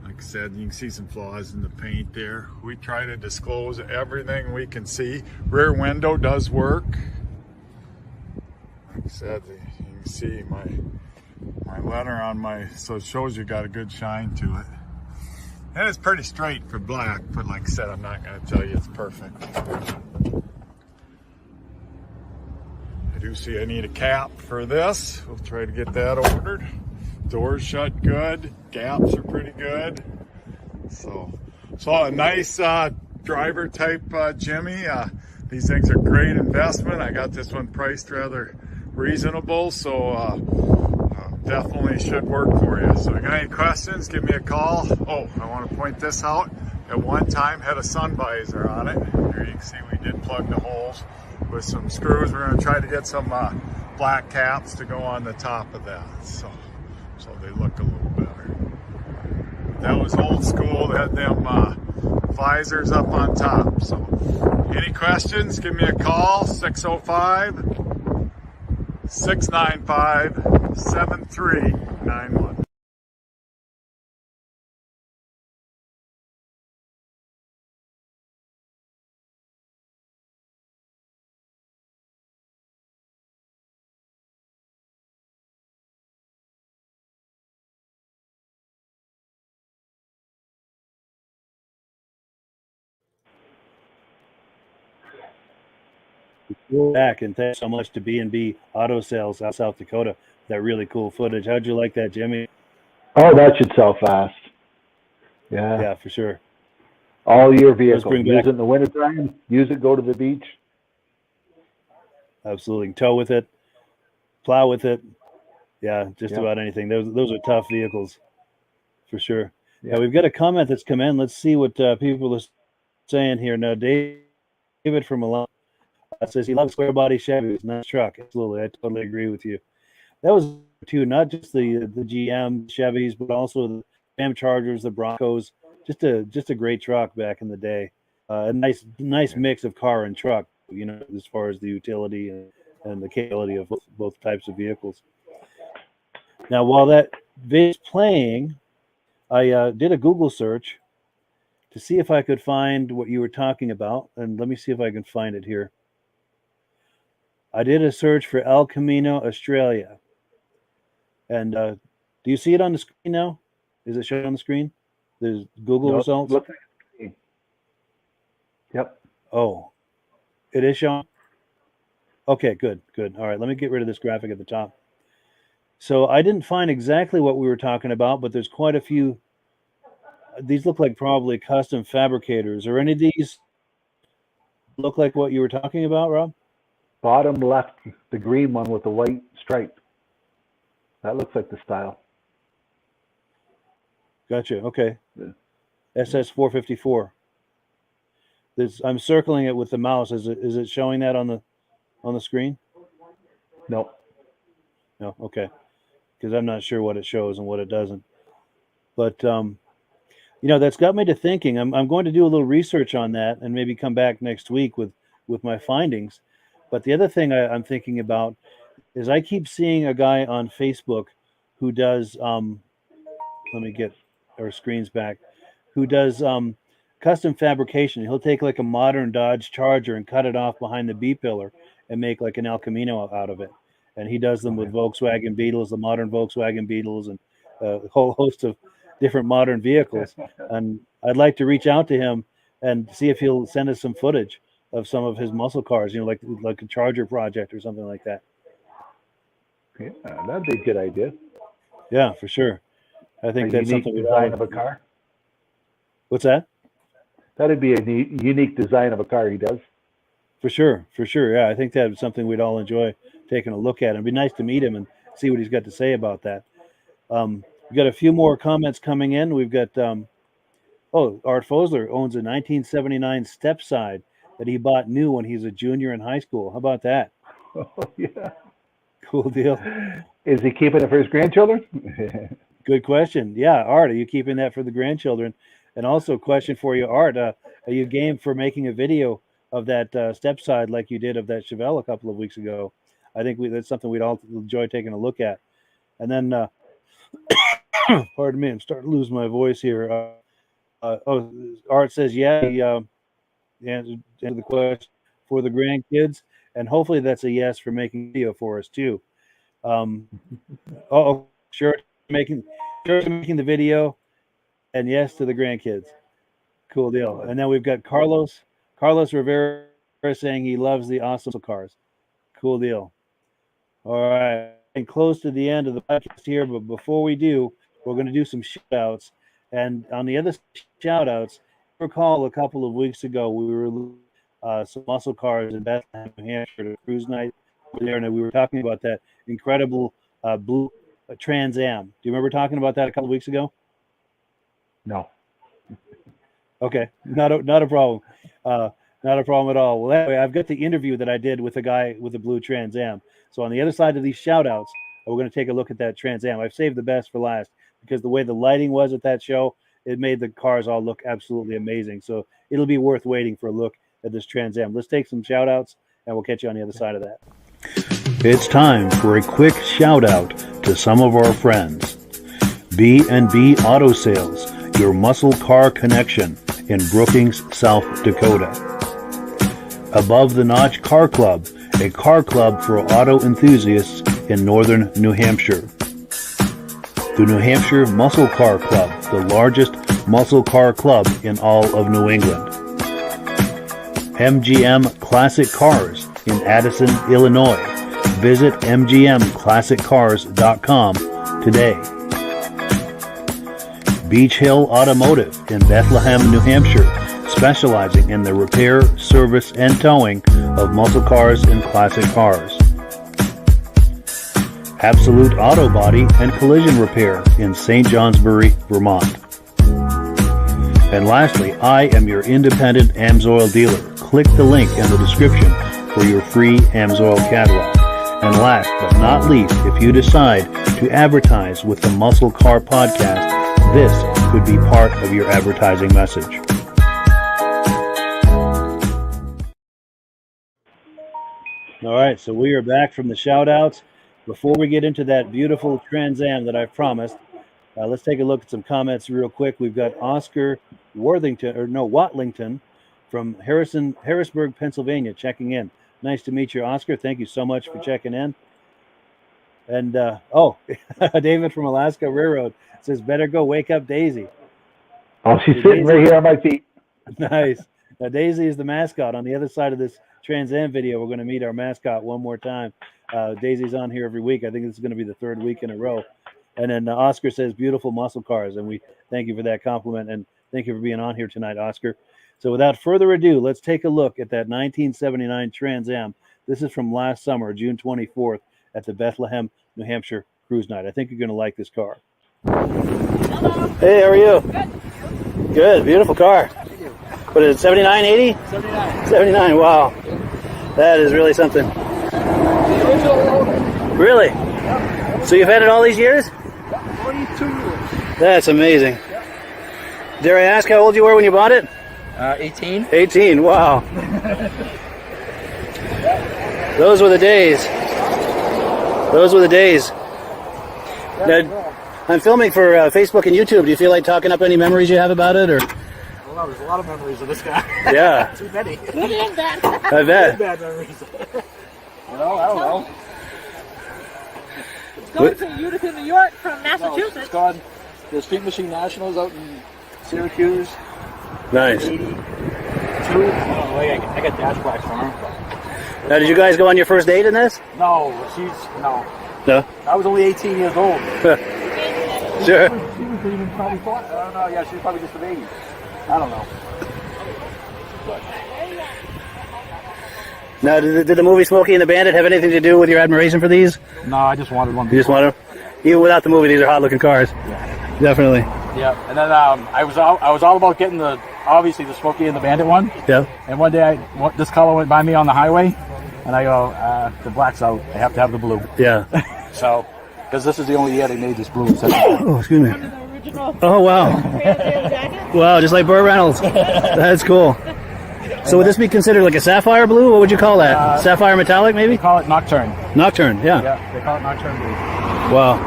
Like I said, you can see some flaws in the paint there. We try to disclose everything we can see. Rear window does work. Like I said, you can see my letter on my, so it shows you got a good shine to it. And it's pretty straight for black, but like I said, I'm not going to tell you it's perfect. I do see I need a cap for this. We'll try to get that ordered. Doors shut good, gaps are pretty good. So a nice driver type Jimmy. These things are great investment. I got this one priced rather reasonable, so definitely should work for you. So if you got any questions, give me a call. Oh, I want to point this out. At one time had a sun visor on it. Here you can see we did plug the holes with some screws. We're going to try to get some black caps to go on the top of that. So they look a little better. That was old school. They had them visors up on top. So any questions, give me a call, 605-695-7391. Back, and thanks so much to B&B Auto Sales out South Dakota. That really cool footage. How'd you like that, Jimmy? Oh, that should sell fast. Yeah, for sure. All your vehicles. Use back, it in the wintertime. Use it, go to the beach. Absolutely. Tow with it. Plow with it. Yeah, just about anything. Those are tough vehicles for sure. Yeah, we've got a comment that's come in. Let's see what people are saying here. Now, David from Milan says he loves square body Chevys. Nice truck. Absolutely. I totally agree with you. That was too, not just the GM Chevys, but also the Ram Chargers, the Broncos. Just a great truck back in the day. A nice mix of car and truck, you know, as far as the utility and the capability of both types of vehicles. Now, while that video is playing, I did a Google search to see if I could find what you were talking about. And let me see if I can find it here. I did a search for El Camino, Australia. And do you see it on the screen now? Is it showing on the screen? There's Google results? Yep. Oh, it is showing? Okay, good. All right, let me get rid of this graphic at the top. So I didn't find exactly what we were talking about, but there's quite a few. These look like probably custom fabricators. Are any of these look like what you were talking about, Rob? Bottom left, the green one with the white stripe. That looks like the style. Gotcha. Okay. Yeah. SS454. I'm circling it with the mouse. Is it showing that on the screen? No. No. Okay. Because I'm not sure what it shows and what it doesn't. But you know, that's got me to thinking. I'm going to do a little research on that and maybe come back next week with my findings. But the other thing I'm thinking about is I keep seeing a guy on Facebook who does let me get our screens back, who does custom fabrication. He'll take like a modern Dodge Charger and cut it off behind the B pillar and make like an El Camino out of it. And he does them with Volkswagen Beetles, the modern Volkswagen Beetles, and a whole host of different modern vehicles. And I'd like to reach out to him and see if he'll send us some footage of some of his muscle cars, you know, like a Charger project or something like that. Yeah, that'd be a good idea. Yeah, for sure. I think that's something design of a car. What's that? That'd be a unique design of a car he does. For sure. Yeah, I think that's something we'd all enjoy taking a look at. It'd be nice to meet him and see what he's got to say about that. We've got a few more comments coming in. We've got Art Fosler owns a 1979 Stepside that he bought new when he's a junior in high school. How about that? Oh, yeah. Cool deal. Is he keeping it for his grandchildren? Good question. Yeah, Art, are you keeping that for the grandchildren? And also, question for you, Art, are you game for making a video of that step side like you did of that Chevelle a couple of weeks ago. I think that's something we'd all enjoy taking a look at. And then, pardon me, I'm starting to lose my voice here. Art says, yeah, he answered the question for the grandkids, and hopefully that's a yes for making video for us too. Sure to making the video, and yes to the grandkids. Cool deal. And then we've got Carlos Rivera saying he loves the awesome cars. Cool deal. All right, and close to the end of the podcast here, but before we do, we're going to do some shout outs. And on the other shout outs, recall a couple of weeks ago we were some muscle cars in Bethlehem, New Hampshire, to cruise night there, and we were talking about that incredible blue Trans Am. Do you remember talking about that a couple of weeks ago? No. Okay, not a problem. Not a problem at all. Well, anyway, I've got the interview that I did with the guy with the blue Trans Am. So on the other side of these shout outs, we're going to take a look at that Trans Am. I've saved the best for last because the way the lighting was at that show, it made the cars all look absolutely amazing. So it'll be worth waiting for a look at this Trans Am. Let's take some shout outs and we'll catch you on the other side of that. It's time for a quick shout out to some of our friends. B&B Auto Sales, your muscle car connection in Brookings, South Dakota. Above the Notch Car Club, a car club for auto enthusiasts in northern New Hampshire. The New Hampshire Muscle Car Club, the largest muscle car club in all of New England. MGM Classic Cars in Addison, Illinois. Visit mgmclassiccars.com today. Beach Hill Automotive in Bethlehem, New Hampshire, specializing in the repair, service, and towing of muscle cars and classic cars. Absolute Auto Body and Collision Repair in St. Johnsbury, Vermont. And lastly, I am your independent AMSOIL dealer. Click the link in the description for your free AMSOIL catalog. And last but not least, if you decide to advertise with the Muscle Car Podcast, this could be part of your advertising message. All right, so we are back from the shout-outs. Before we get into that beautiful Trans Am that I promised, let's take a look at some comments real quick. We've got Oscar Watlington from Harrisburg, Pennsylvania, checking in. Nice to meet you, Oscar. Thank you so much for checking in. And, David from Alaska Railroad says, better go wake up Daisy. Oh, she's sitting right here on my feet. Nice. Now, Daisy is the mascot. On the other side of this Trans Am video, we're going to meet our mascot one more time. Daisy's on here every week. I think this is going to be the third week in a row. And then Oscar says, beautiful muscle cars. And we thank you for that compliment. And thank you for being on here tonight, Oscar. So without further ado, let's take a look at that 1979 Trans Am. This is from last summer, June 24th, at the Bethlehem, New Hampshire Cruise Night. I think you're going to like this car. Hello. Hey, how are you? Good. Good, beautiful car. What is it, 79, 80? 79. 79, wow. That is really something. The original owner. Really? Yep. So you've had it all these years? Yep, 42 years. That's amazing. Yep. Dare I ask how old you were when you bought it? 18. 18, wow. Those were the days. Those were the days. Now, I'm filming for Facebook and YouTube. Do you feel like talking up any memories you have about it, or? Well, there's a lot of memories of this guy. Yeah. Too many. I bet. Bad memories. Well, I don't know. It's going to Utica, New York from Massachusetts. No, it's gone. The Street Machine Nationals out in Syracuse. Nice. 82. I got dash blacks from her. Now, did you guys go on your first date in this? No. No. I was only 18 years old. Sure. She was even probably thought. I don't know. Yeah, she was probably just a baby. I don't know. But. Now, did the movie Smokey and the Bandit have anything to do with your admiration for these? No, I just wanted one. You just wanted them? Even without the movie, these are hot-looking cars. Yeah. Definitely. Yeah, and then I was all about getting the Smokey and the Bandit one. Yeah. And one day this color went by me on the highway, and I go, the black's out. I have to have the blue. Yeah. So, because this is the only year they made this blue. So. Oh, excuse me. Oh, wow. Wow, just like Burt Reynolds. That's cool. So would this be considered like a sapphire blue? What would you call that? Sapphire metallic, maybe? They call it Nocturne. Nocturne, yeah. Yeah, they call it Nocturne blue. Wow,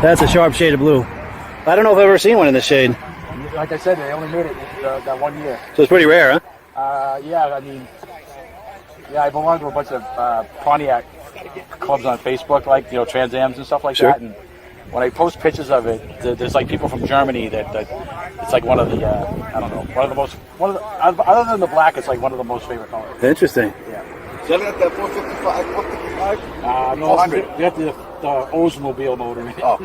that's a sharp shade of blue. I don't know if I've ever seen one in this shade. Like I said, they only made it that 1 year. So it's pretty rare, huh? Yeah, I mean, I belong to a bunch of Pontiac clubs on Facebook, like, you know, Trans Ams and stuff like that. And when I post pictures of it, there's like people from Germany that it's like one of the, I don't know, other than the black, it's like one of the most favorite colors. Interesting. Yeah. Is that at the 455, 455? No, 400. we have the Oldsmobile motor. Oh.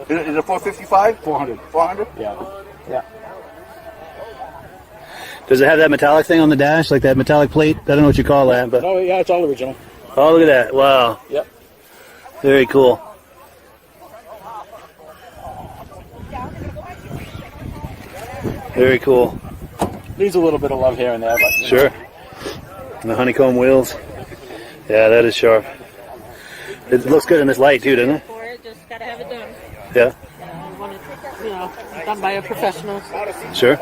Is it 455? 400. 400? Yeah. Yeah. Does it have that metallic thing on the dash, like that metallic plate? I don't know what you call that, but Oh, yeah, it's all original. oh, look at that! Wow. Yep. Very cool. Very cool. Needs a little bit of love here and there, but you know. Sure. And the honeycomb wheels. Yeah, that is sharp. It looks good in this light too, doesn't it? For it, just gotta have it done. Yeah. Want it, done by a professional. Sure.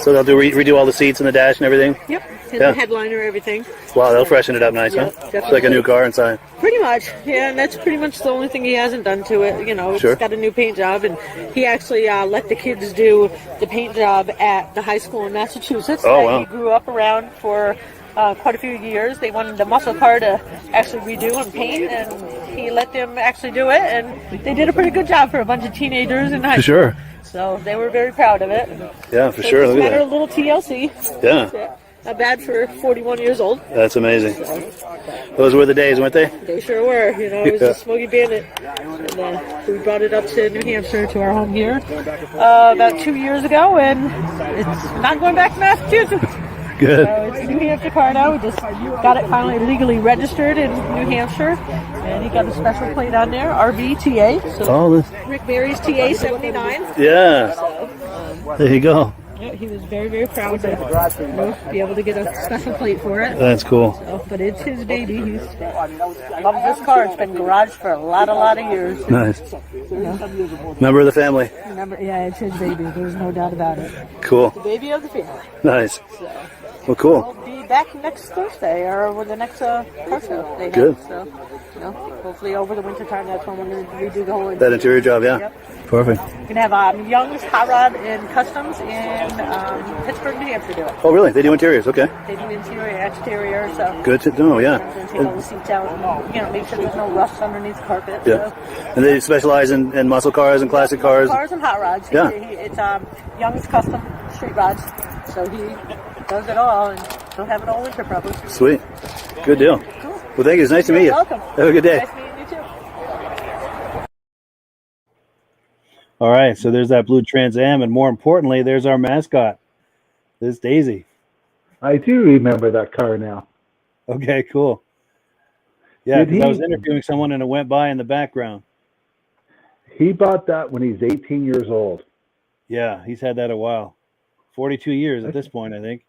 So they'll redo all the seats and the dash and everything? Yep, and the headliner, everything. Wow, they'll freshen it up nice, huh? It's like a new car inside. Pretty much, yeah, and that's pretty much the only thing he hasn't done to it. You know, it's got a new paint job, and he actually let the kids do the paint job at the high school in Massachusetts that he grew up around for quite a few years. They wanted the muscle car to actually redo and paint, and he let them actually do it, and they did a pretty good job for a bunch of teenagers in high school. Sure. So they were very proud of it. Yeah, for sure. Look at that. A little TLC. Yeah. Not bad for 41 years old. That's amazing. Those were the days, weren't they? They sure were. You know, it was a Smoky Bandit. And we brought it up to New Hampshire, to our home here, about 2 years ago, and it's not going back to Massachusetts. Good. So it's a New Hampshire car now. We just got it finally legally registered in New Hampshire, and he got a special plate on there, RVTA. So Rick Berry's TA 79. Yeah. So, there you go. Yeah, he was very, very proud to be able to get a special plate for it. That's cool. So, but it's his baby. He loves this car. It's been garaged for a lot of years. Nice. Yeah. Member of the family. Yeah, it's his baby. There's no doubt about it. Cool. The baby of the family. Nice. So, well, cool. We'll be back next Thursday or with the next car show they have. Good. So, you know, hopefully over the winter time, that's when we're going to redo the whole interior. That interior job, yeah. Yep. Perfect. We're going to have Young's Hot Rod and Customs in Pittsburgh, New Hampshire do it. Oh, really? They do interiors, okay. They do interior, exterior, so. Good to know, yeah. Take all the seats out and, you know, make sure there's no rust underneath the carpet. Yeah. So. And they specialize in muscle cars and classic cars? Cars and hot rods. Yeah. It's Young's Custom Street Rods. So he does it all, and he'll have it all winter probably. Sweet. Good deal. Cool. Well, thank you. It's nice to meet you. You're welcome. Have a good day. Nice meeting you too. All right, so there's that blue Trans Am, and more importantly, there's our mascot. This Daisy. I do remember that car now. Okay, cool. Yeah, because I was interviewing someone and it went by in the background. He bought that when he's 18 years old. Yeah, he's had that a while. 42 years at this point, I think.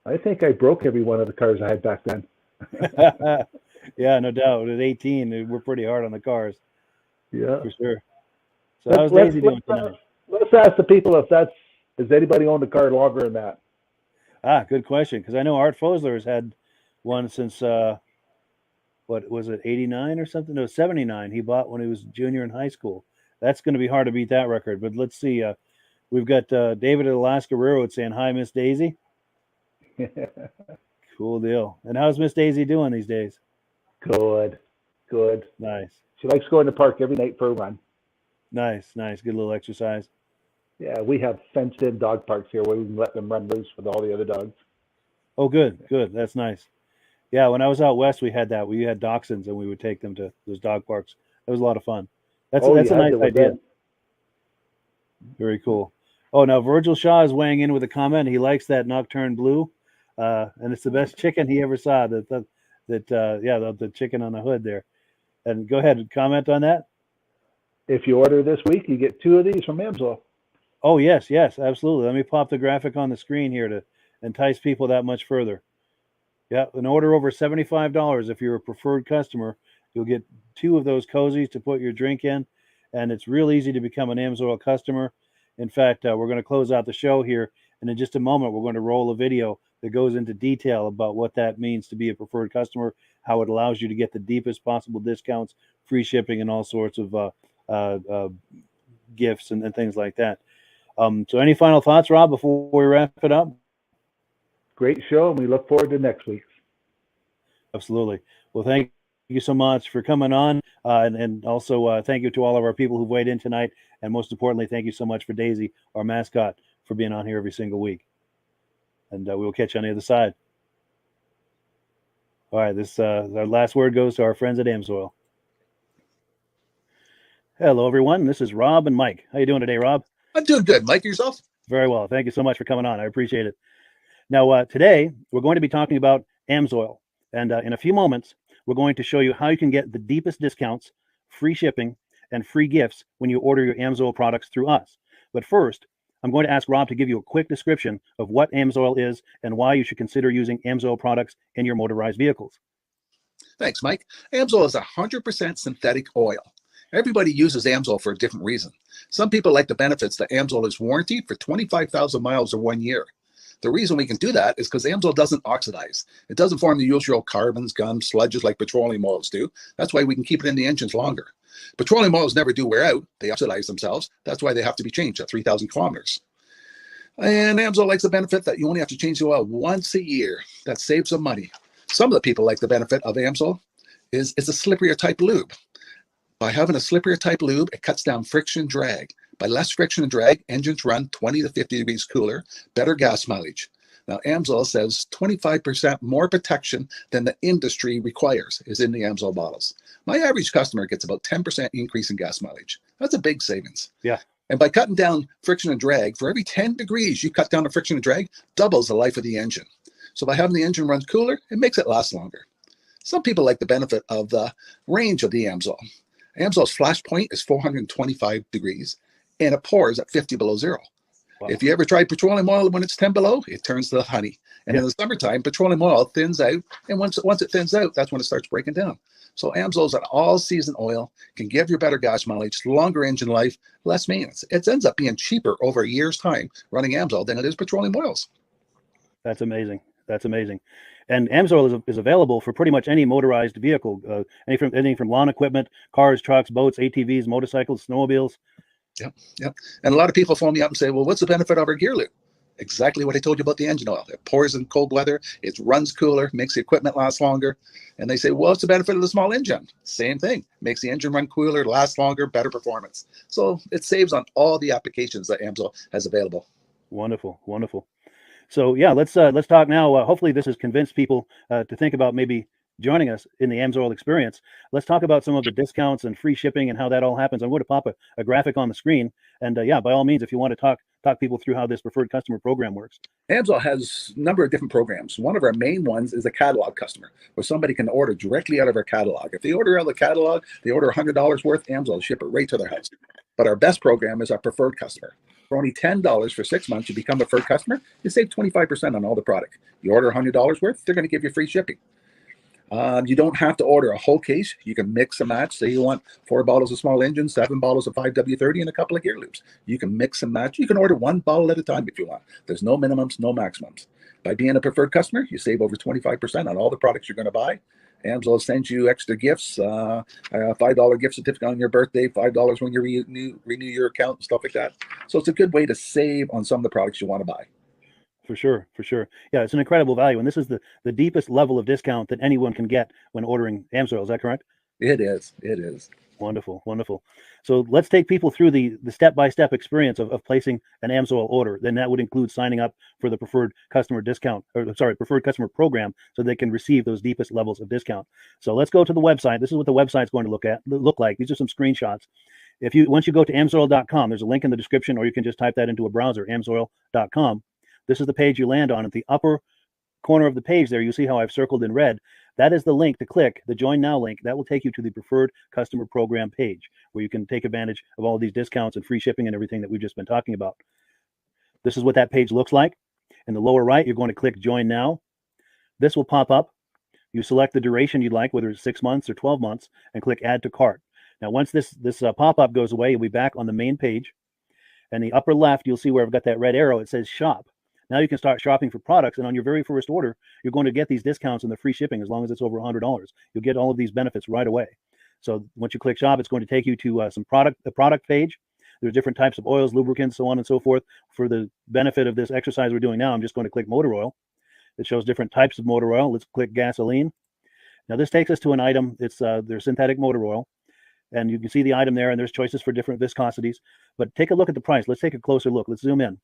I think I broke every one of the cars I had back then. Yeah, no doubt. At 18, we're pretty hard on the cars. Yeah. For sure. So how's Daisy doing tonight? Let's ask the people if has anybody owned a car longer than that? Good question. Because I know Art Fosler has had one since, what was it, 89 or something? No, 79. He bought when he was junior in high school. That's going to be hard to beat that record. But let's see. We've got David at Alaska Railroad saying, hi, Miss Daisy. Cool deal. And how's Miss Daisy doing these days? Good. Nice. She likes going to the park every night for a run. Nice. Good little exercise. Yeah, we have fenced-in dog parks here where we can let them run loose with all the other dogs. Oh, good. That's nice. Yeah, when I was out west, we had that. We had dachshunds, and we would take them to those dog parks. That was a lot of fun. That's a nice idea. Very cool. Oh, now Virgil Shaw is weighing in with a comment. He likes that Nocturne Blue, and it's the best chicken he ever saw. The chicken on the hood there. And go ahead and comment on that. If you order this week, you get 2 of these from Amsoil. Oh, yes, absolutely. Let me pop the graphic on the screen here to entice people that much further. Yeah, an order over $75. If you're a preferred customer, you'll get 2 of those cozies to put your drink in, and it's real easy to become an Amsoil customer. In fact, we're going to close out the show here, And in just a moment, we're going to roll a video that goes into detail about what that means to be a preferred customer, how it allows you to get the deepest possible discounts, free shipping, and all sorts of gifts and things like that. So any final thoughts, Rob, before we wrap it up? Great show, and we look forward to next week. Absolutely. Well, thank you so much for coming on. And also thank you to all of our people who weighed in tonight. And most importantly, thank you so much for Daisy, our mascot, for being on here every single week. And we will catch you on the other side. All right, this our last word goes to our friends at AMSOIL. Hello, everyone. This is Rob and Mike. How you doing today, Rob? I'm doing good. Mike, yourself? Very well. Thank you so much for coming on. I appreciate it. Now, today, we're going to be talking about AMSOIL. And in a few moments, we're going to show you how you can get the deepest discounts, free shipping, and free gifts when you order your AMSOIL products through us. But first, I'm going to ask Rob to give you a quick description of what AMSOIL is and why you should consider using AMSOIL products in your motorized vehicles. Thanks, Mike. AMSOIL is 100% synthetic oil. Everybody uses AMSOIL for a different reason. Some people like the benefits that AMSOIL is warranted for 25,000 miles or 1 year. The reason we can do that is because AMSOIL doesn't oxidize. It doesn't form the usual carbons, gums, sludges like petroleum oils do. That's why we can keep it in the engines longer. Petroleum oils never do wear out. They oxidize themselves. That's why they have to be changed at 3,000 kilometers. And AMSOIL likes the benefit that you only have to change the oil once a year. That saves some money. Some of the people like the benefit of AMSOIL is it's a slipperier type lube. By having a slipperier type lube, it cuts down friction and drag. By less friction and drag, engines run 20 to 50 degrees cooler, better gas mileage. Now, AMSOIL says 25% more protection than the industry requires is in the AMSOIL bottles. My average customer gets about 10% increase in gas mileage. That's a big savings. Yeah. And by cutting down friction and drag, for every 10 degrees you cut down the friction and drag, doubles the life of the engine. So by having the engine run cooler, it makes it last longer. Some people like the benefit of the range of the AMSOIL. AMSOIL's flash point is 425 degrees, and it pours at 50 below zero. Wow. If you ever tried petroleum oil when it's 10 below, it turns to honey. And in the summertime, petroleum oil thins out, and once it thins out, that's when it starts breaking down. So AMSOIL's an all-season oil, can give you better gas mileage, longer engine life, less maintenance. It ends up being cheaper over a year's time running AMSOIL than it is petroleum oils. That's amazing. That's amazing. And AMSOIL is available for pretty much any motorized vehicle, anything from lawn equipment, cars, trucks, boats, ATVs, motorcycles, snowmobiles. Yep. And a lot of people phone me up and say, well, what's the benefit of our gear lube? Exactly what I told you about the engine oil. It pours in cold weather, it runs cooler, makes the equipment last longer. And they say, well, what's the benefit of the small engine? Same thing. Makes the engine run cooler, last longer, better performance. So it saves on all the applications that AMSOIL has available. Wonderful, wonderful. So yeah, let's talk now. Hopefully this has convinced people to think about maybe joining us in the AMSOIL experience. Let's talk about some of the discounts and free shipping and how that all happens. I'm going to pop a graphic on the screen. And yeah, by all means, if you want to talk people through how this preferred customer program works. AMSOIL has a number of different programs. One of our main ones is a catalog customer, where somebody can order directly out of our catalog. If they order out of the catalog, they order $100 worth, AMSOIL will ship it right to their house. But our best program is our preferred customer. For only $10 for 6 months, you become a preferred customer, you save 25% on all the product. You order $100 worth, they're going to give you free shipping. You don't have to order a whole case. You can mix and match. Say you want 4 bottles of small engine, 7 bottles of 5W30, and a couple of gear loops. You can mix and match. You can order 1 bottle at a time if you want. There's no minimums, no maximums. By being a preferred customer, you save over 25% on all the products you're going to buy. AMSOIL sends you extra gifts, a $5 gift certificate on your birthday, $5 when you renew your account, and stuff like that. So it's a good way to save on some of the products you want to buy. For sure, for sure. Yeah, it's an incredible value. And this is the deepest level of discount that anyone can get when ordering AMSOIL. Is that correct? It is. It is. Wonderful, wonderful. So let's take people through the step-by-step experience of placing an AMSOIL order. Then that would include signing up for the preferred customer preferred customer program, so they can receive those deepest levels of discount. So let's go to the website. This is what the website's going to look like. These are some screenshots. Once you go to amsoil.com, there's a link in the description, or you can just type that into a browser, amsoil.com. This is the page you land on. At the upper corner of the page there, you see how I've circled in red. That is the link to click, the Join Now link. That will take you to the Preferred Customer Program page, where you can take advantage of all these discounts and free shipping and everything that we've just been talking about. This is what that page looks like. In the lower right, you're going to click Join Now. This will pop up. You select the duration you'd like, whether it's 6 months or 12 months, and click Add to Cart. Now, once this pop-up goes away, you'll be back on the main page. And the upper left, you'll see where I've got that red arrow. It says Shop. Now you can start shopping for products, and on your very first order, you're going to get these discounts and the free shipping as long as it's over $100. You'll get all of these benefits right away. So once you click shop, it's going to take you to the product page. There's different types of oils, lubricants, so on and so forth. For the benefit of this exercise we're doing now, I'm just going to click motor oil. It shows different types of motor oil. Let's click gasoline. Now this takes us to an item. It's their synthetic motor oil. And you can see the item there, and there's choices for different viscosities. But take a look at the price. Let's take a closer look. Let's zoom in.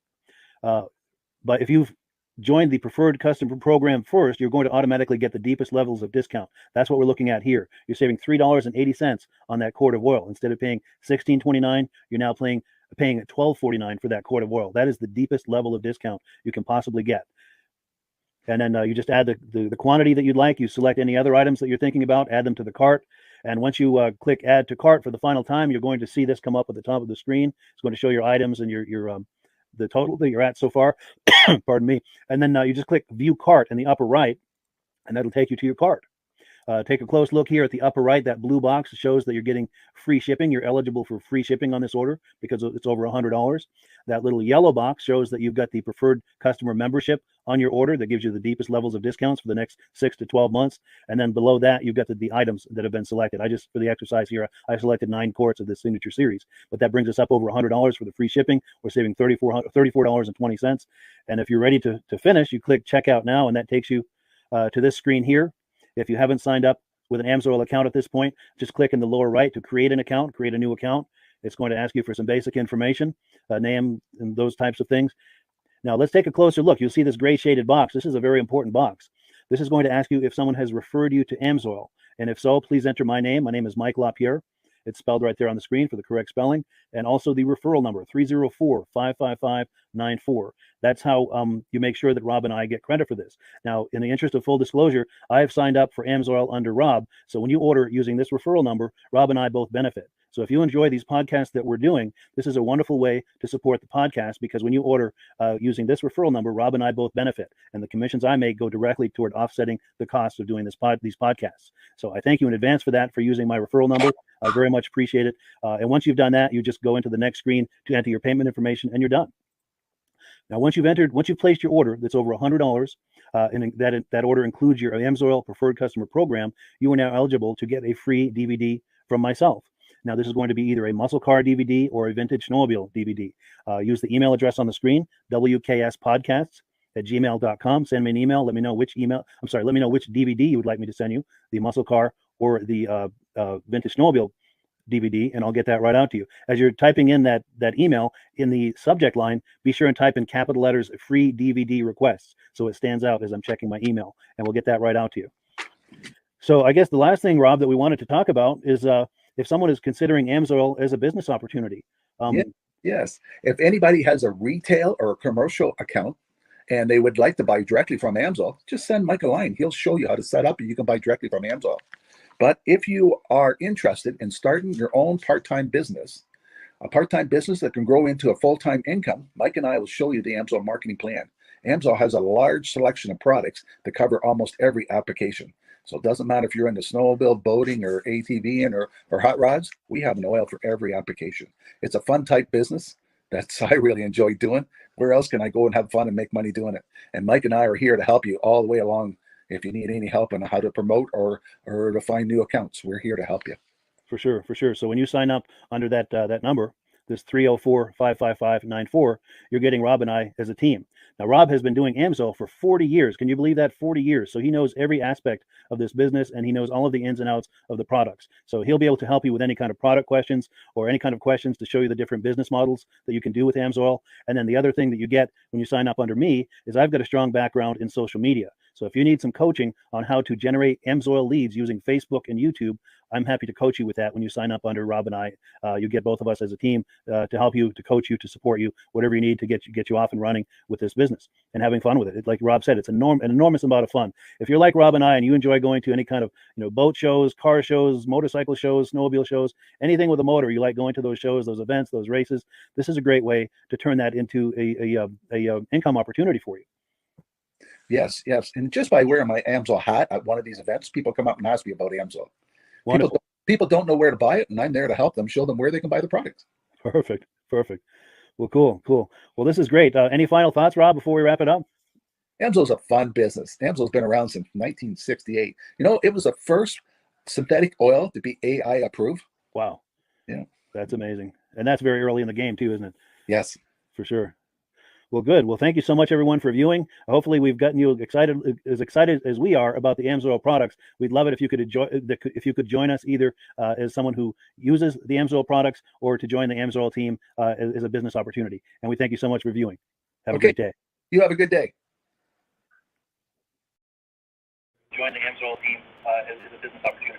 But if you've joined the preferred customer program first, you're going to automatically get the deepest levels of discount. That's what we're looking at here. You're saving $3.80 on that quart of oil. Instead of paying $16.29, you're now paying $12.49 for that quart of oil. That is the deepest level of discount you can possibly get. And then you just add the quantity that you'd like. You select any other items that you're thinking about, add them to the cart. And once you click add to cart for the final time, you're going to see this come up at the top of the screen. It's going to show your items and your the total that you're at so far. Pardon me. And then you just click view cart in the upper right, and that'll take you to your cart. Take a close look here at the upper right. That blue box shows that you're getting free shipping. You're eligible for free shipping on this order because it's over $100. That little yellow box shows that you've got the preferred customer membership on your order that gives you the deepest levels of discounts for the next 6 to 12 months. And then below that, you've got the items that have been selected. For the exercise here, I selected 9 quarts of the signature series, but that brings us up over $100 for the free shipping. We're saving $34.20. And if you're ready to finish, you click checkout now, and that takes you to this screen here. If you haven't signed up with an AMSOIL account at this point, just click in the lower right to create an account, create a new account. It's going to ask you for some basic information, name and those types of things. Now let's take a closer look. You'll see this gray shaded box. This is a very important box. This is going to ask you if someone has referred you to AMSOIL. And if so, please enter my name. My name is Mike LaPierre. It's spelled right there on the screen for the correct spelling. And also the referral number, 304-555-94. That's how you make sure that Rob and I get credit for this. Now, in the interest of full disclosure, I have signed up for AMSOIL under Rob. So when you order using this referral number, Rob and I both benefit. So if you enjoy these podcasts that we're doing, this is a wonderful way to support the podcast, because when you order using this referral number, Rob and I both benefit. And the commissions I make go directly toward offsetting the cost of doing these podcasts. So I thank you in advance for that, for using my referral number. I very much appreciate it. And once you've done that, you just go into the next screen to enter your payment information, and you're done. Now, once you've placed your order that's over $100, and that order includes your AMSOIL preferred customer program, you are now eligible to get a free DVD from myself. Now, this is going to be either a muscle car DVD or a vintage snowmobile DVD. Use the email address on the screen, wkspodcasts@gmail.com. Send me an email. Let me know which DVD you would like me to send you, the muscle car or the vintage snowmobile DVD, and I'll get that right out to you. As you're typing in that email, in the subject line, be sure and type in capital letters free DVD requests, so it stands out as I'm checking my email, and we'll get that right out to you. So I guess the last thing, Rob, that we wanted to talk about is if someone is considering AMSOIL as a business opportunity. Yes. If anybody has a retail or a commercial account and they would like to buy directly from AMSOIL, just send Mike a line. He'll show you how to set up, and you can buy directly from AMSOIL. But if you are interested in starting your own part-time business, a part-time business that can grow into a full-time income, Mike and I will show you the AMSOIL marketing plan. AMSOIL has a large selection of products that cover almost every application. So it doesn't matter if you're into snowmobile, boating, or ATVing, or hot rods. We have an oil for every application. It's a fun type business that's I really enjoy doing. Where else can I go and have fun and make money doing it? And Mike and I are here to help you all the way along. If you need any help on how to promote or to find new accounts, we're here to help you. For sure. So when you sign up under that number, this 304-555-94, you're getting Rob and I as a team. Now, Rob has been doing AMSOIL for 40 years. Can you believe that? 40 years. So he knows every aspect of this business, and he knows all of the ins and outs of the products. So he'll be able to help you with any kind of product questions or any kind of questions to show you the different business models that you can do with AMSOIL. And then the other thing that you get when you sign up under me is I've got a strong background in social media. So if you need some coaching on how to generate AMSOIL leads using Facebook and YouTube, I'm happy to coach you with that when you sign up under Rob and I. You get both of us as a team to help you, to coach you, to support you, whatever you need to get you off and running with this business and having fun with it. Like Rob said, it's an enormous amount of fun. If you're like Rob and I and you enjoy going to any kind of boat shows, car shows, motorcycle shows, snowmobile shows, anything with a motor, you like going to those shows, those events, those races, this is a great way to turn that into a income opportunity for you. Yes. And just by wearing my AMSOIL hat at one of these events, people come up and ask me about AMSOIL. People don't know where to buy it, and I'm there to help them, show them where they can buy the product. Perfect. Well, cool. Well, this is great. Any final thoughts, Rob, before we wrap it up? AMSO's a fun business. AMSO's been around since 1968. You know, it was the first synthetic oil to be AI approved. Wow. Yeah. That's amazing. And that's very early in the game too, isn't it? Yes. For sure. Well, good. Well, thank you so much, everyone, for viewing. Hopefully, we've gotten you excited as we are about the AMSOIL products. We'd love it if you could join us either as someone who uses the AMSOIL products or to join the AMSOIL team as a business opportunity. And we thank you so much for viewing. Have a great day. You have a good day. Join the AMSOIL team as a business opportunity.